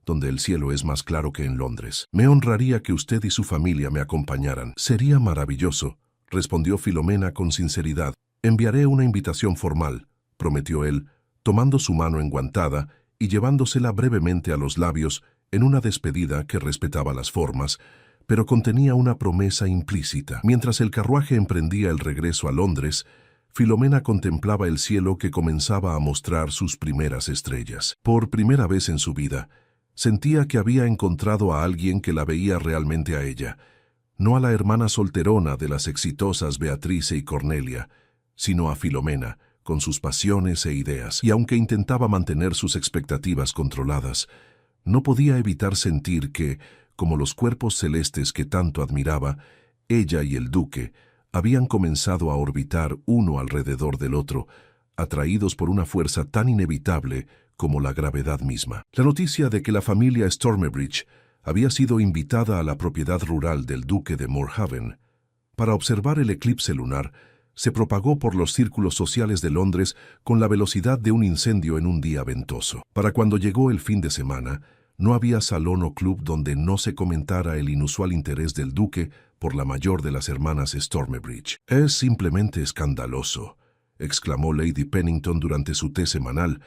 donde el cielo es más claro que en Londres. Me honraría que usted y su familia me acompañaran». «Sería maravilloso», respondió Filomena con sinceridad. «Enviaré una invitación formal», prometió él, tomando su mano enguantada y llevándosela brevemente a los labios en una despedida que respetaba las formas, pero contenía una promesa implícita. Mientras el carruaje emprendía el regreso a Londres, Filomena contemplaba el cielo que comenzaba a mostrar sus primeras estrellas. Por primera vez en su vida, sentía que había encontrado a alguien que la veía realmente a ella, no a la hermana solterona de las exitosas Beatrice y Cornelia, sino a Filomena, con sus pasiones e ideas, y aunque intentaba mantener sus expectativas controladas, no podía evitar sentir que, como los cuerpos celestes que tanto admiraba, ella y el duque habían comenzado a orbitar uno alrededor del otro, atraídos por una fuerza tan inevitable como la gravedad misma. La noticia de que la familia Stormbridge había sido invitada a la propiedad rural del duque de Moorhaven para observar el eclipse lunar se propagó por los círculos sociales de Londres con la velocidad de un incendio en un día ventoso. Para cuando llegó el fin de semana, no había salón o club donde no se comentara el inusual interés del duque por la mayor de las hermanas Stormbridge. «Es simplemente escandaloso», exclamó Lady Pennington durante su té semanal,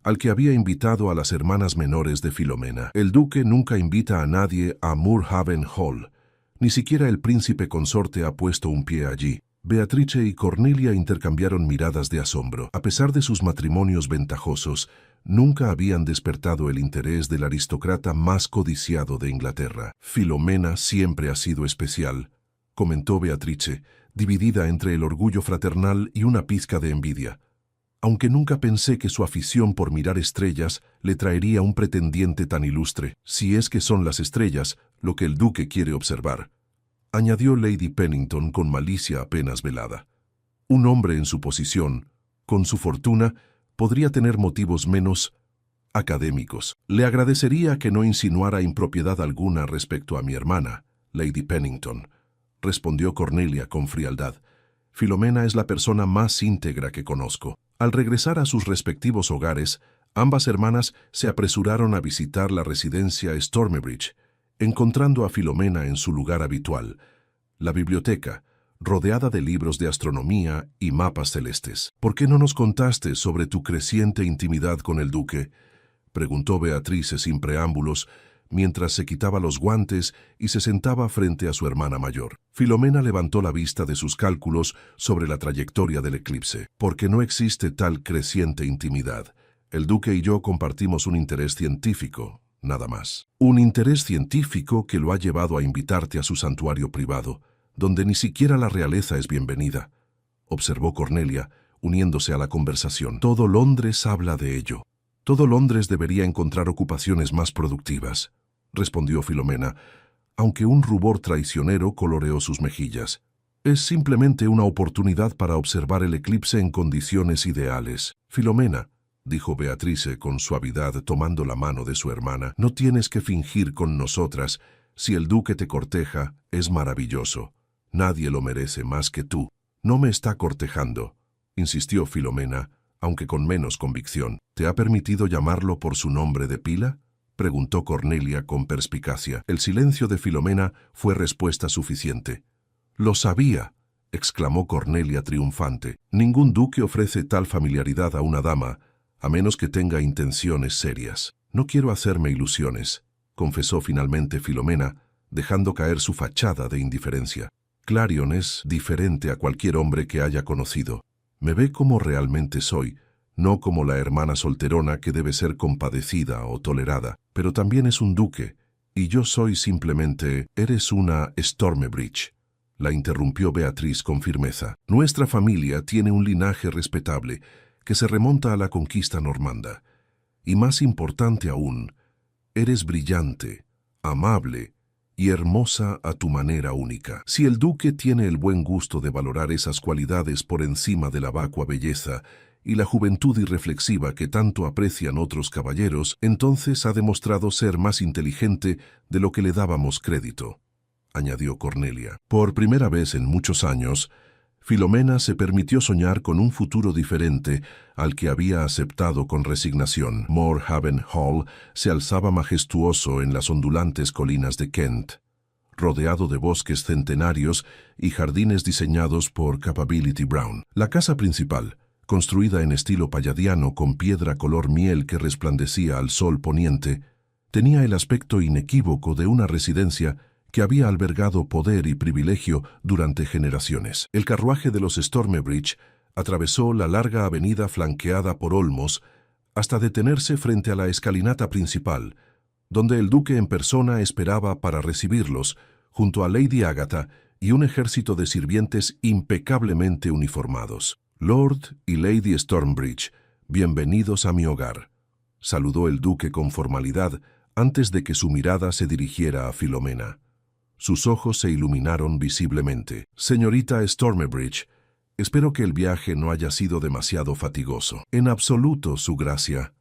al que había invitado a las hermanas menores de Filomena. «El duque nunca invita a nadie a Moorhaven Hall. Ni siquiera el príncipe consorte ha puesto un pie allí». Beatrice y Cornelia intercambiaron miradas de asombro. A pesar de sus matrimonios ventajosos, nunca habían despertado el interés del aristócrata más codiciado de Inglaterra. «Filomena siempre ha sido especial», comentó Beatrice, dividida entre el orgullo fraternal y una pizca de envidia. «Aunque nunca pensé que su afición por mirar estrellas le traería un pretendiente tan ilustre, si es que son las estrellas lo que el duque quiere observar», añadió Lady Pennington con malicia apenas velada. «Un hombre en su posición, con su fortuna, podría tener motivos menos académicos. Le agradecería que no insinuara impropiedad alguna respecto a mi hermana, Lady Pennington», respondió Cornelia con frialdad. «Filomena es la persona más íntegra que conozco». Al regresar a sus respectivos hogares, ambas hermanas se apresuraron a visitar la residencia Stormbridge, encontrando a Filomena en su lugar habitual, la biblioteca, rodeada de libros de astronomía y mapas celestes. «¿Por qué no nos contaste sobre tu creciente intimidad con el duque?», preguntó Beatrice sin preámbulos, mientras se quitaba los guantes y se sentaba frente a su hermana mayor. Filomena levantó la vista de sus cálculos sobre la trayectoria del eclipse. «Porque no existe tal creciente intimidad. El duque y yo compartimos un interés científico, nada más». «Un interés científico que lo ha llevado a invitarte a su santuario privado, donde ni siquiera la realeza es bienvenida», observó Cornelia, uniéndose a la conversación. «Todo Londres habla de ello. Todo Londres debería encontrar ocupaciones más productivas», respondió Filomena, aunque un rubor traicionero coloreó sus mejillas. «Es simplemente una oportunidad para observar el eclipse en condiciones ideales». «Filomena», dijo Beatrice con suavidad tomando la mano de su hermana, «no tienes que fingir con nosotras. Si el duque te corteja, es maravilloso. Nadie lo merece más que tú». «No me está cortejando», insistió Filomena, aunque con menos convicción. ¿Te ha permitido llamarlo por su nombre de pila?, preguntó Cornelia con perspicacia. El silencio de Filomena fue respuesta suficiente. «Lo sabía», exclamó Cornelia triunfante. «Ningún duque ofrece tal familiaridad a una dama, a menos que tenga intenciones serias». «No quiero hacerme ilusiones», confesó finalmente Filomena, dejando caer su fachada de indiferencia. «Clarion es diferente a cualquier hombre que haya conocido. Me ve como realmente soy, no como la hermana solterona que debe ser compadecida o tolerada. Pero también es un duque, y yo soy simplemente... Eres una Stormbridge», la interrumpió Beatriz con firmeza. «Nuestra familia tiene un linaje respetable que se remonta a la conquista normanda. Y más importante aún, eres brillante, amable y hermosa a tu manera única. Si el duque tiene el buen gusto de valorar esas cualidades por encima de la vacua belleza y la juventud irreflexiva que tanto aprecian otros caballeros, entonces ha demostrado ser más inteligente de lo que le dábamos crédito», añadió Cornelia. Por primera vez en muchos años, Filomena se permitió soñar con un futuro diferente al que había aceptado con resignación. Moorhaven Hall se alzaba majestuoso en las ondulantes colinas de Kent, rodeado de bosques centenarios y jardines diseñados por Capability Brown. La casa principal, construida en estilo palladiano con piedra color miel que resplandecía al sol poniente, tenía el aspecto inequívoco de una residencia que había albergado poder y privilegio durante generaciones. El carruaje de los Stormbridge atravesó la larga avenida flanqueada por olmos hasta detenerse frente a la escalinata principal, donde el duque en persona esperaba para recibirlos, junto a Lady Agatha y un ejército de sirvientes impecablemente uniformados. «Lord y Lady Stormbridge, bienvenidos a mi hogar», saludó el duque con formalidad antes de que su mirada se dirigiera a Filomena. Sus ojos se iluminaron visiblemente. «Señorita Stormbridge, espero que el viaje no haya sido demasiado fatigoso». «En absoluto, su gracia»,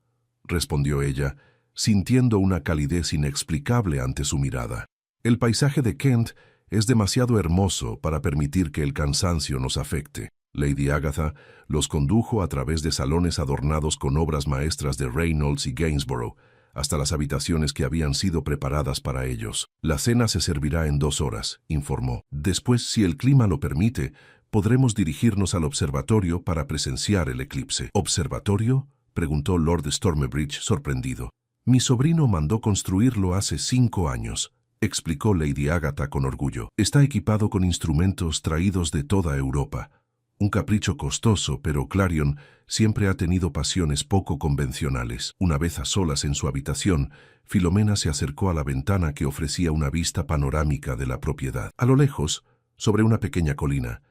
respondió ella, sintiendo una calidez inexplicable ante su mirada. «El paisaje de Kent es demasiado hermoso para permitir que el cansancio nos afecte». Lady Agatha los condujo a través de salones adornados con obras maestras de Reynolds y Gainsborough, hasta las habitaciones que habían sido preparadas para ellos. «La cena se servirá en 2 horas», informó. «Después, si el clima lo permite, podremos dirigirnos al observatorio para presenciar el eclipse». «¿Observatorio?», preguntó Lord Stormbridge sorprendido. «Mi sobrino mandó construirlo hace 5 años», explicó Lady Agatha con orgullo. «Está equipado con instrumentos traídos de toda Europa. Un capricho costoso, pero Clarion siempre ha tenido pasiones poco convencionales». Una vez a solas en su habitación, Filomena se acercó a la ventana que ofrecía una vista panorámica de la propiedad. A lo lejos, sobre una pequeña colina,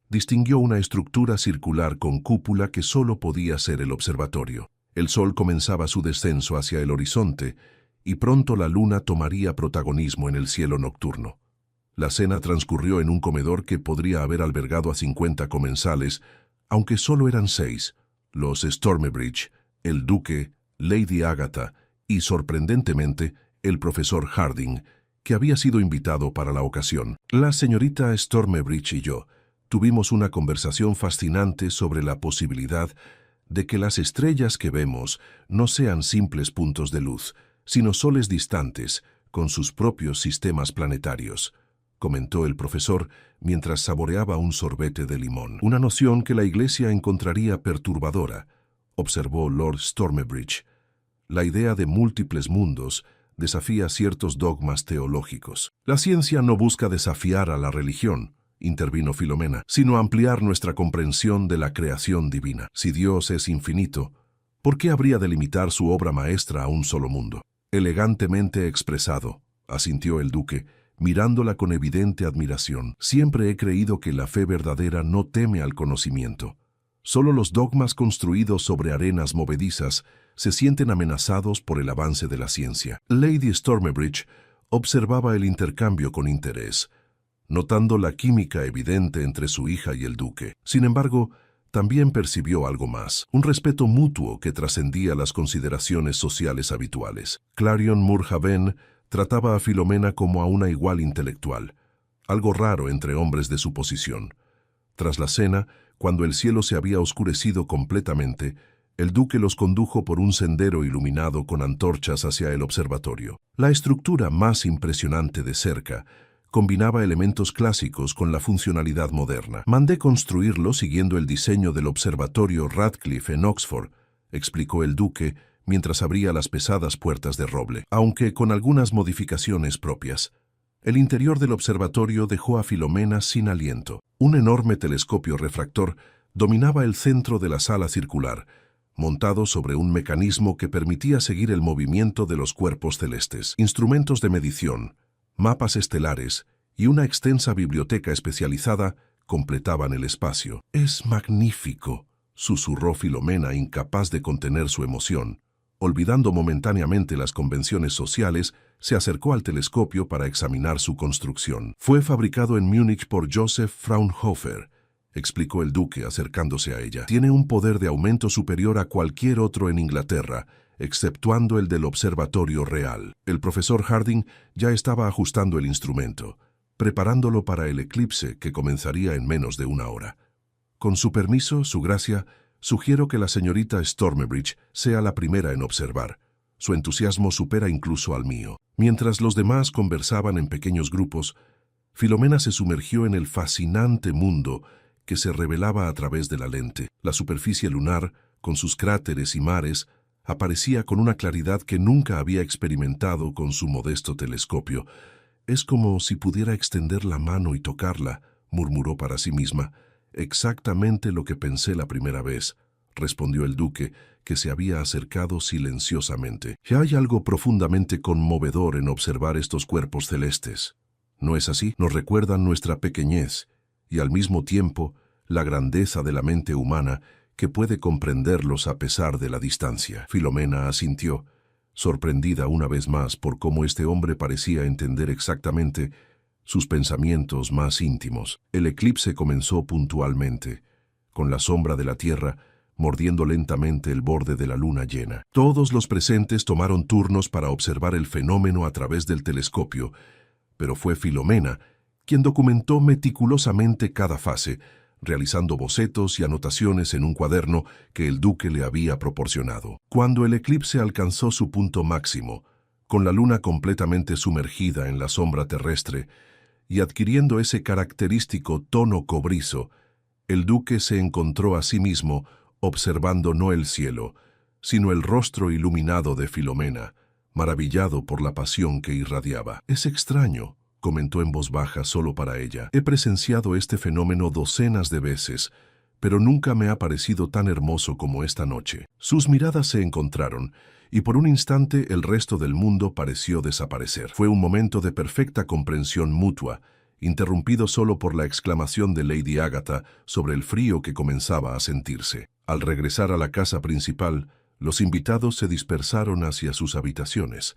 distinguió una estructura circular con cúpula que solo podía ser el observatorio. El sol comenzaba su descenso hacia el horizonte y pronto la luna tomaría protagonismo en el cielo nocturno. La cena transcurrió en un comedor que podría haber albergado a 50 comensales, aunque solo eran 6, los Stormbridge, el duque, Lady Agatha y, sorprendentemente, el profesor Harding, que había sido invitado para la ocasión. La señorita Stormbridge y yo tuvimos una conversación fascinante sobre la posibilidad de que las estrellas que vemos no sean simples puntos de luz, sino soles distantes, con sus propios sistemas planetarios, comentó el profesor mientras saboreaba un sorbete de limón. «Una noción que la Iglesia encontraría perturbadora», observó Lord Stormbridge. «La idea de múltiples mundos desafía ciertos dogmas teológicos». «La ciencia no busca desafiar a la religión», intervino Filomena, «sino ampliar nuestra comprensión de la creación divina. Si Dios es infinito, ¿por qué habría de limitar su obra maestra a un solo mundo?» «Elegantemente expresado», asintió el duque, mirándola con evidente admiración. «Siempre he creído que la fe verdadera no teme al conocimiento. Solo los dogmas construidos sobre arenas movedizas se sienten amenazados por el avance de la ciencia». Lady Stormbridge observaba el intercambio con interés, notando la química evidente entre su hija y el duque. Sin embargo, también percibió algo más, un respeto mutuo que trascendía las consideraciones sociales habituales. Clarion Moorhaven trataba a Filomena como a una igual intelectual, algo raro entre hombres de su posición. Tras la cena, cuando el cielo se había oscurecido completamente, El duque los condujo por un sendero iluminado con antorchas hacia el observatorio. La estructura más impresionante de cerca combinaba elementos clásicos con la funcionalidad moderna. Mandé construirlo siguiendo el diseño del observatorio Radcliffe en Oxford, explicó el duque mientras abría las pesadas puertas de roble, aunque con algunas modificaciones propias. El interior del observatorio dejó a Filomena sin aliento. Un enorme telescopio refractor dominaba el centro de la sala circular, montado sobre un mecanismo que permitía seguir el movimiento de los cuerpos celestes. Instrumentos de medición, mapas estelares y una extensa biblioteca especializada completaban el espacio. «Es magnífico», susurró Filomena, incapaz de contener su emoción. Olvidando momentáneamente las convenciones sociales, se acercó al telescopio para examinar su construcción. «Fue fabricado en Múnich por Joseph Fraunhofer», explicó el duque acercándose a ella. «Tiene un poder de aumento superior a cualquier otro en Inglaterra, exceptuando el del Observatorio Real». El profesor Harding ya estaba ajustando el instrumento, preparándolo para el eclipse que comenzaría en menos de una hora. «Con su permiso, su gracia, sugiero que la señorita Stormbridge sea la primera en observar. Su entusiasmo supera incluso al mío». Mientras los demás conversaban en pequeños grupos, Filomena se sumergió en el fascinante mundo que se revelaba a través de la lente. La superficie lunar, con sus cráteres y mares, aparecía con una claridad que nunca había experimentado con su modesto telescopio. «Es como si pudiera extender la mano y tocarla», murmuró para sí misma. «Exactamente lo que pensé la primera vez», respondió el duque, que se había acercado silenciosamente. «Y hay algo profundamente conmovedor en observar estos cuerpos celestes. ¿No es así? Nos recuerdan nuestra pequeñez y al mismo tiempo la grandeza de la mente humana que puede comprenderlos a pesar de la distancia». Filomena asintió, sorprendida una vez más por cómo este hombre parecía entender exactamente sus pensamientos más íntimos. El eclipse comenzó puntualmente, con la sombra de la Tierra mordiendo lentamente el borde de la luna llena. Todos los presentes tomaron turnos para observar el fenómeno a través del telescopio, pero fue Filomena quien documentó meticulosamente cada fase, realizando bocetos y anotaciones en un cuaderno que el duque le había proporcionado. Cuando el eclipse alcanzó su punto máximo, con la luna completamente sumergida en la sombra terrestre y adquiriendo ese característico tono cobrizo, el duque se encontró a sí mismo observando no el cielo, sino el rostro iluminado de Filomena, maravillado por la pasión que irradiaba. «Es extraño», comentó en voz baja solo para ella. «He presenciado este fenómeno docenas de veces, pero nunca me ha parecido tan hermoso como esta noche». Sus miradas se encontraron, y por un instante el resto del mundo pareció desaparecer. Fue un momento de perfecta comprensión mutua, interrumpido solo por la exclamación de Lady Agatha sobre el frío que comenzaba a sentirse. Al regresar a la casa principal, los invitados se dispersaron hacia sus habitaciones,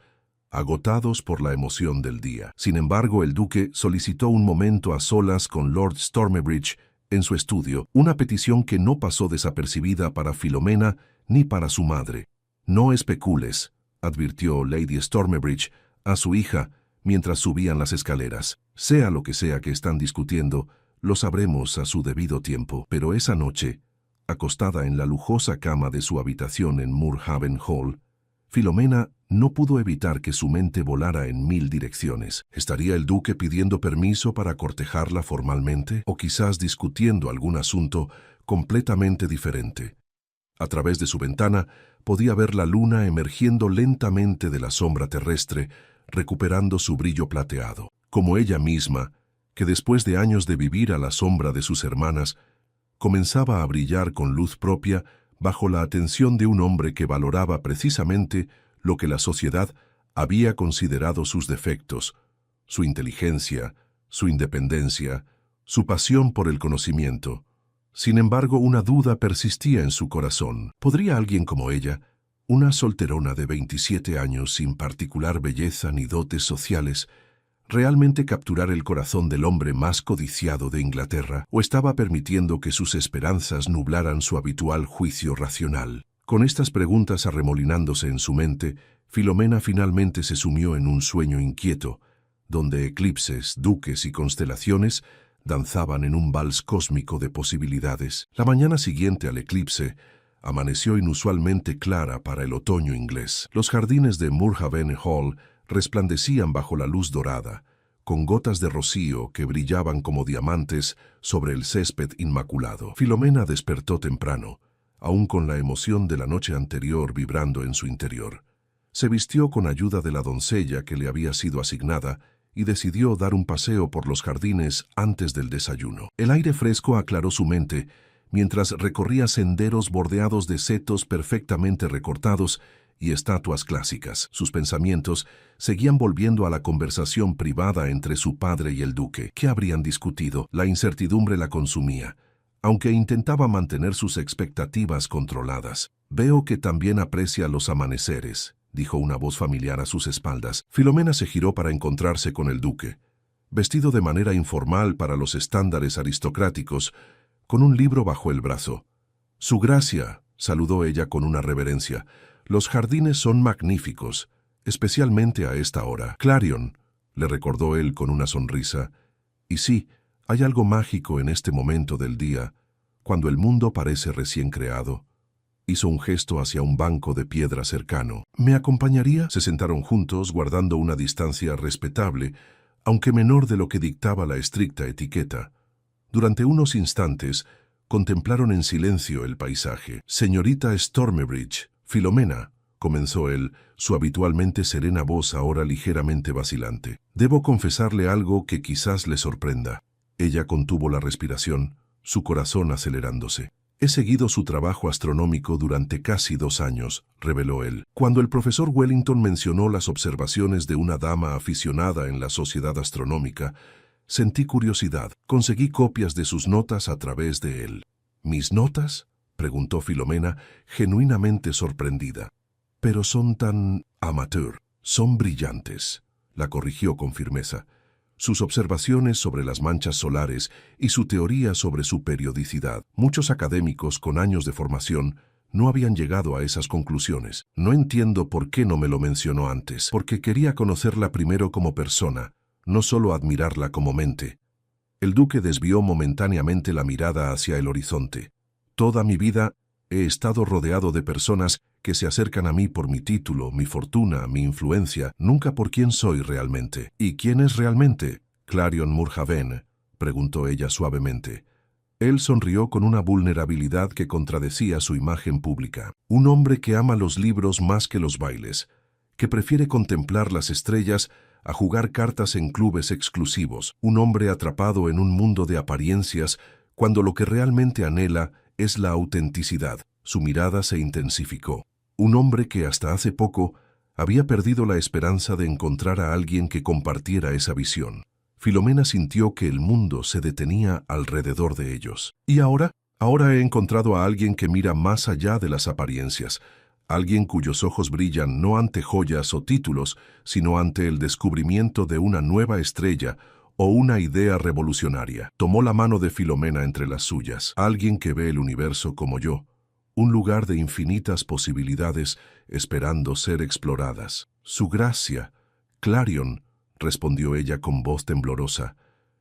agotados por la emoción del día. Sin embargo, el duque solicitó un momento a solas con Lord Stormbridge en su estudio, una petición que no pasó desapercibida para Filomena ni para su madre. «No especules», advirtió Lady Stormbridge a su hija mientras subían las escaleras. «Sea lo que sea que están discutiendo, lo sabremos a su debido tiempo». Pero esa noche, acostada en la lujosa cama de su habitación en Moorhaven Hall, Filomena no pudo evitar que su mente volara en mil direcciones. ¿Estaría el duque pidiendo permiso para cortejarla formalmente? ¿O quizás discutiendo algún asunto completamente diferente? A través de su ventana podía ver la luna emergiendo lentamente de la sombra terrestre, recuperando su brillo plateado. Como ella misma, que después de años de vivir a la sombra de sus hermanas, comenzaba a brillar con luz propia bajo la atención de un hombre que valoraba precisamente lo que la sociedad había considerado sus defectos, su inteligencia, su independencia, su pasión por el conocimiento. Sin embargo, una duda persistía en su corazón. ¿Podría alguien como ella, una solterona de 27 años sin particular belleza ni dotes sociales, realmente capturar el corazón del hombre más codiciado de Inglaterra? ¿O estaba permitiendo que sus esperanzas nublaran su habitual juicio racional? Con estas preguntas arremolinándose en su mente, Filomena finalmente se sumió en un sueño inquieto, donde eclipses, duques y constelaciones danzaban en un vals cósmico de posibilidades. La mañana siguiente al eclipse, Amaneció inusualmente clara para el otoño inglés. Los jardines de Moorhaven Hall resplandecían bajo la luz dorada, con gotas de rocío que brillaban como diamantes sobre el césped inmaculado. Filomena despertó temprano, aún con la emoción de la noche anterior vibrando en su interior. Se vistió con ayuda de la doncella que le había sido asignada y decidió dar un paseo por los jardines antes del desayuno. El aire fresco aclaró su mente mientras recorría senderos bordeados de setos perfectamente recortados y estatuas clásicas. Sus pensamientos seguían volviendo a la conversación privada entre su padre y el duque. ¿Qué habrían discutido? La incertidumbre la consumía, aunque intentaba mantener sus expectativas controladas. «Veo que también aprecia los amaneceres», dijo una voz familiar a sus espaldas. Filomena se giró para encontrarse con el duque, vestido de manera informal para los estándares aristocráticos, con un libro bajo el brazo. «Su gracia», saludó ella con una reverencia. «Los jardines son magníficos, especialmente a esta hora». «Clarion», le recordó él con una sonrisa. «Y sí, hay algo mágico en este momento del día, cuando el mundo parece recién creado». Hizo un gesto hacia un banco de piedra cercano. «¿Me acompañaría?» Se sentaron juntos, guardando una distancia respetable, aunque menor de lo que dictaba la estricta etiqueta. Durante unos instantes, contemplaron en silencio el paisaje. «Señorita Stormbridge, Filomena», comenzó él, su habitualmente serena voz ahora ligeramente vacilante. «Debo confesarle algo que quizás le sorprenda». Ella contuvo la respiración, su corazón acelerándose. «He seguido su trabajo astronómico durante casi 2 años», reveló él. «Cuando el profesor Wellington mencionó las observaciones de una dama aficionada en la Sociedad Astronómica, sentí curiosidad. Conseguí copias de sus notas a través de él». «¿Mis notas?», preguntó Filomena, genuinamente sorprendida. «Pero son tan amateur». «Son brillantes», la corrigió con firmeza. Sus observaciones sobre las manchas solares y su teoría sobre su periodicidad. Muchos académicos con años de formación no habían llegado a esas conclusiones. «No entiendo por qué no me lo mencionó antes». «Porque quería conocerla primero como persona, no solo admirarla como mente». El duque desvió momentáneamente la mirada hacia el horizonte. «Toda mi vida he estado rodeado de personas que se acercan a mí por mi título, mi fortuna, mi influencia, nunca por quién soy realmente». «¿Y quién es realmente, Clarion Moorhaven?», preguntó ella suavemente. Él sonrió con una vulnerabilidad que contradecía su imagen pública. «Un hombre que ama los libros más que los bailes, que prefiere contemplar las estrellas a jugar cartas en clubes exclusivos. Un hombre atrapado en un mundo de apariencias cuando lo que realmente anhela es la autenticidad». Su mirada se intensificó. Un hombre que hasta hace poco había perdido la esperanza de encontrar a alguien que compartiera esa visión. Filomena sintió que el mundo se detenía alrededor de ellos. «¿Y ahora? Ahora he encontrado a alguien que mira más allá de las apariencias. Alguien cuyos ojos brillan no ante joyas o títulos, sino ante el descubrimiento de una nueva estrella o una idea revolucionaria». Tomó la mano de Filomena entre las suyas. «Alguien que ve el universo como yo. Un lugar de infinitas posibilidades esperando ser exploradas». «Su gracia, Clarion», respondió ella con voz temblorosa,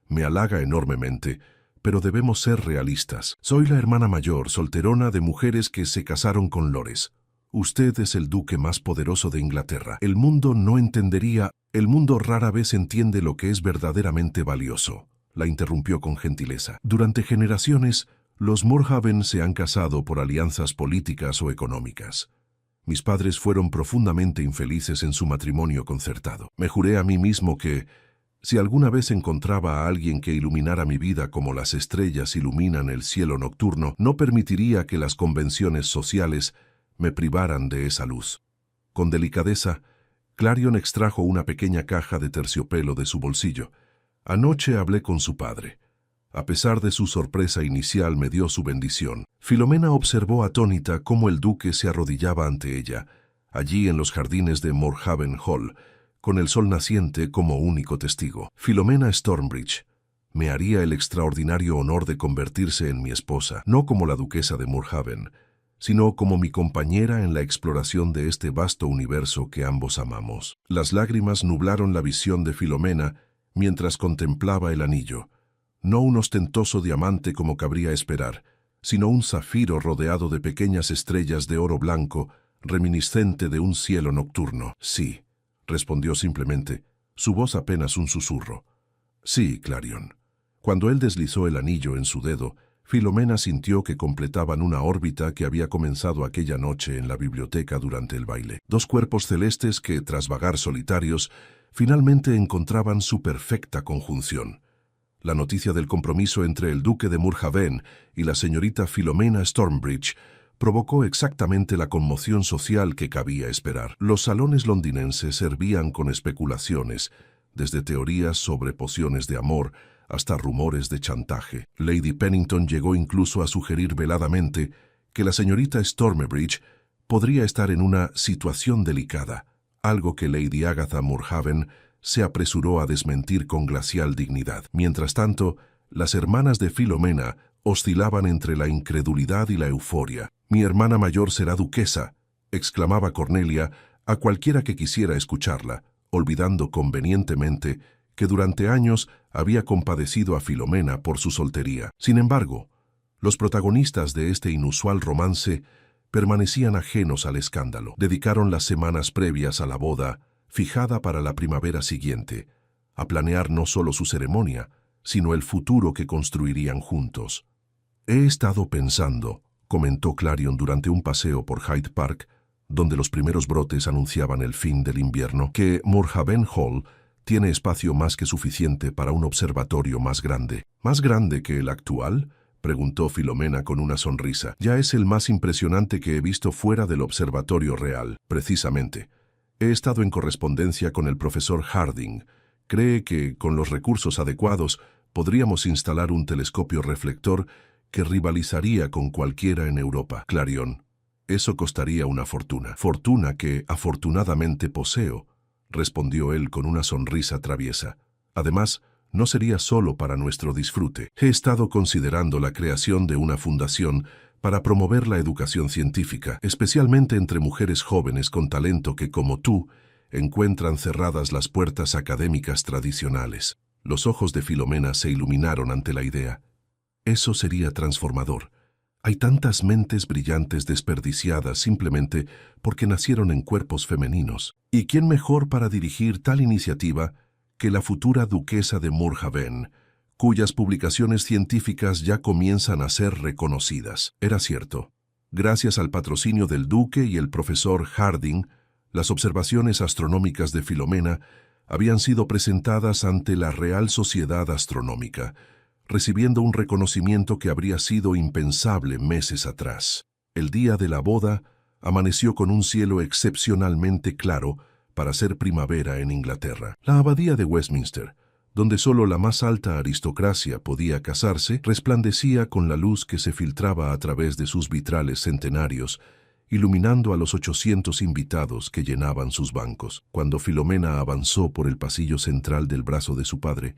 «me halaga enormemente, pero debemos ser realistas. Soy la hermana mayor, solterona de mujeres que se casaron con lores. Usted es el duque más poderoso de Inglaterra. El mundo no entendería, el mundo rara vez entiende lo que es verdaderamente valioso», la interrumpió con gentileza. «Durante generaciones, los Moorhaven se han casado por alianzas políticas o económicas. Mis padres fueron profundamente infelices en su matrimonio concertado. Me juré a mí mismo que, si alguna vez encontraba a alguien que iluminara mi vida como las estrellas iluminan el cielo nocturno, no permitiría que las convenciones sociales me privaran de esa luz». Con delicadeza, Clarion extrajo una pequeña caja de terciopelo de su bolsillo. «Anoche hablé con su padre. A pesar de su sorpresa inicial, me dio su bendición». Filomena observó atónita cómo el duque se arrodillaba ante ella, allí en los jardines de Moorhaven Hall, con el sol naciente como único testigo. «Filomena Stormbridge me haría el extraordinario honor de convertirse en mi esposa, no como la duquesa de Moorhaven, sino como mi compañera en la exploración de este vasto universo que ambos amamos». Las lágrimas nublaron la visión de Filomena mientras contemplaba el anillo. No un ostentoso diamante como cabría esperar, sino un zafiro rodeado de pequeñas estrellas de oro blanco, reminiscente de un cielo nocturno. Sí, respondió simplemente, su voz apenas un susurro. Sí, Clarion. Cuando él deslizó el anillo en su dedo, Filomena sintió que completaban una órbita que había comenzado aquella noche en la biblioteca durante el baile. Dos cuerpos celestes que, tras vagar solitarios, finalmente encontraban su perfecta conjunción. La noticia del compromiso entre el duque de Moorhaven y la señorita Filomena Stormbridge provocó exactamente la conmoción social que cabía esperar. Los salones londinenses servían con especulaciones, desde teorías sobre pociones de amor hasta rumores de chantaje. Lady Pennington llegó incluso a sugerir veladamente que la señorita Stormbridge podría estar en una situación delicada, algo que Lady Agatha Moorhaven se apresuró a desmentir con glacial dignidad. Mientras tanto, las hermanas de Filomena oscilaban entre la incredulidad y la euforia. «Mi hermana mayor será duquesa», exclamaba Cornelia a cualquiera que quisiera escucharla, olvidando convenientemente que durante años había compadecido a Filomena por su soltería. Sin embargo, los protagonistas de este inusual romance permanecían ajenos al escándalo. Dedicaron las semanas previas a la boda, fijada para la primavera siguiente, a planear no solo su ceremonia, sino el futuro que construirían juntos. «He estado pensando», comentó Clarion durante un paseo por Hyde Park, donde los primeros brotes anunciaban el fin del invierno, «que Moorhaven Hall tiene espacio más que suficiente para un observatorio más grande». «¿Más grande que el actual?», preguntó Filomena con una sonrisa. «Ya es el más impresionante que he visto fuera del observatorio real, precisamente. He estado en correspondencia con el profesor Harding. Cree que, con los recursos adecuados, podríamos instalar un telescopio reflector que rivalizaría con cualquiera en Europa». «Clarion, eso costaría una fortuna». «Fortuna que, afortunadamente, poseo», respondió él con una sonrisa traviesa. «Además, no sería solo para nuestro disfrute. He estado considerando la creación de una fundación para promover la educación científica, especialmente entre mujeres jóvenes con talento que, como tú, encuentran cerradas las puertas académicas tradicionales». Los ojos de Filomena se iluminaron ante la idea. «Eso sería transformador. Hay tantas mentes brillantes desperdiciadas simplemente porque nacieron en cuerpos femeninos. ¿Y quién mejor para dirigir tal iniciativa que la futura duquesa de Moorhaven, cuyas publicaciones científicas ya comienzan a ser reconocidas?» Era cierto. Gracias al patrocinio del duque y el profesor Harding, las observaciones astronómicas de Filomena habían sido presentadas ante la Real Sociedad Astronómica, recibiendo un reconocimiento que habría sido impensable meses atrás. El día de la boda amaneció con un cielo excepcionalmente claro para ser primavera en Inglaterra. La abadía de Westminster, donde solo la más alta aristocracia podía casarse, resplandecía con la luz que se filtraba a través de sus vitrales centenarios, iluminando a los 800 invitados que llenaban sus bancos. Cuando Filomena avanzó por el pasillo central del brazo de su padre,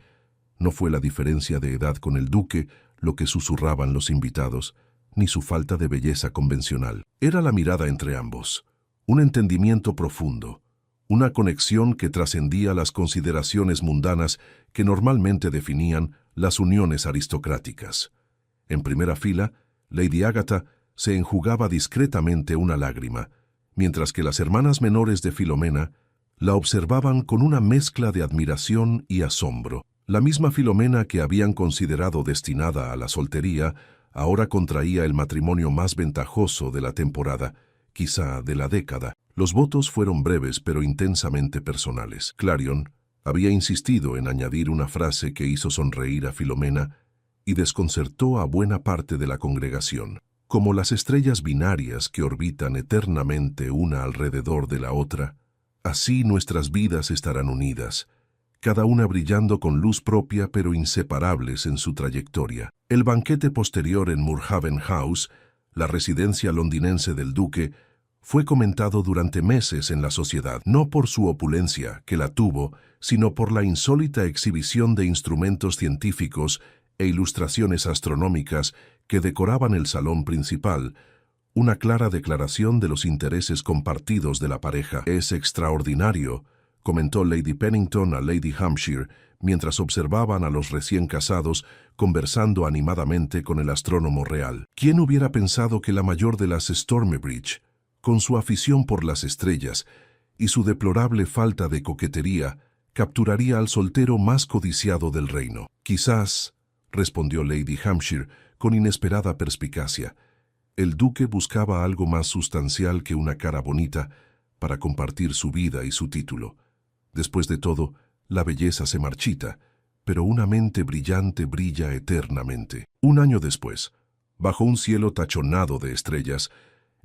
no fue la diferencia de edad con el duque lo que susurraban los invitados, ni su falta de belleza convencional. Era la mirada entre ambos, un entendimiento profundo, una conexión que trascendía las consideraciones mundanas que normalmente definían las uniones aristocráticas. En primera fila, Lady Agatha se enjugaba discretamente una lágrima, mientras que las hermanas menores de Filomena la observaban con una mezcla de admiración y asombro. La misma Filomena que habían considerado destinada a la soltería, ahora contraía el matrimonio más ventajoso de la temporada, quizá de la década. Los votos fueron breves pero intensamente personales. Clarion había insistido en añadir una frase que hizo sonreír a Filomena y desconcertó a buena parte de la congregación. Como las estrellas binarias que orbitan eternamente una alrededor de la otra, así nuestras vidas estarán unidas, cada una brillando con luz propia pero inseparables en su trayectoria. El banquete posterior en Moorhaven House, la residencia londinense del duque, fue comentado durante meses en la sociedad, no por su opulencia, que la tuvo, sino por la insólita exhibición de instrumentos científicos e ilustraciones astronómicas que decoraban el salón principal, una clara declaración de los intereses compartidos de la pareja. «Es extraordinario», comentó Lady Pennington a Lady Hampshire mientras observaban a los recién casados conversando animadamente con el astrónomo real. ¿Quién hubiera pensado que la mayor de las Stormbridge, con su afición por las estrellas y su deplorable falta de coquetería, capturaría al soltero más codiciado del reino? Quizás, respondió Lady Hampshire con inesperada perspicacia, el duque buscaba algo más sustancial que una cara bonita para compartir su vida y su título. Después de todo, la belleza se marchita, pero una mente brillante brilla eternamente. Un año después, bajo un cielo tachonado de estrellas,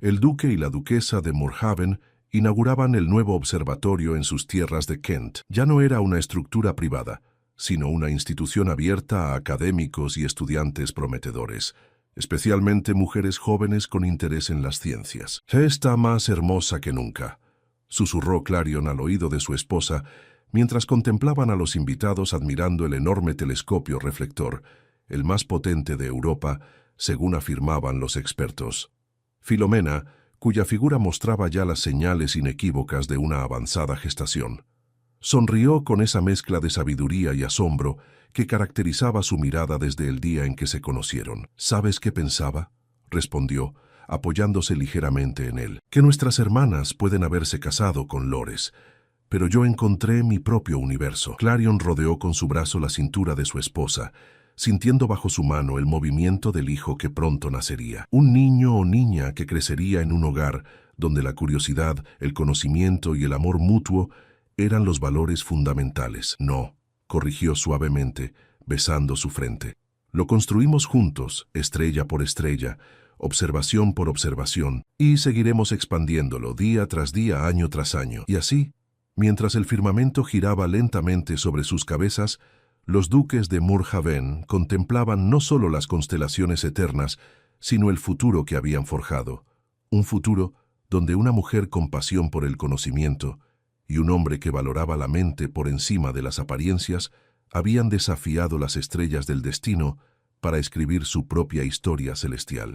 el duque y la duquesa de Moorhaven inauguraban el nuevo observatorio en sus tierras de Kent. Ya no era una estructura privada, sino una institución abierta a académicos y estudiantes prometedores, especialmente mujeres jóvenes con interés en las ciencias. «Está más hermosa que nunca», susurró Clarion al oído de su esposa, mientras contemplaban a los invitados admirando el enorme telescopio reflector, el más potente de Europa, según afirmaban los expertos. Filomena, cuya figura mostraba ya las señales inequívocas de una avanzada gestación, sonrió con esa mezcla de sabiduría y asombro que caracterizaba su mirada desde el día en que se conocieron. «¿Sabes qué pensaba?», respondió, apoyándose ligeramente en él. «Que nuestras hermanas pueden haberse casado con lores, pero yo encontré mi propio universo». Clarion rodeó con su brazo la cintura de su esposa, sintiendo bajo su mano el movimiento del hijo que pronto nacería. Un niño o niña que crecería en un hogar donde la curiosidad, el conocimiento y el amor mutuo eran los valores fundamentales. «No», corrigió suavemente, besando su frente. «Lo construimos juntos, estrella por estrella, observación por observación, y seguiremos expandiéndolo día tras día, año tras año». Y así, mientras el firmamento giraba lentamente sobre sus cabezas, los duques de Moorhaven contemplaban no solo las constelaciones eternas, sino el futuro que habían forjado. Un futuro donde una mujer con pasión por el conocimiento y un hombre que valoraba la mente por encima de las apariencias habían desafiado las estrellas del destino para escribir su propia historia celestial.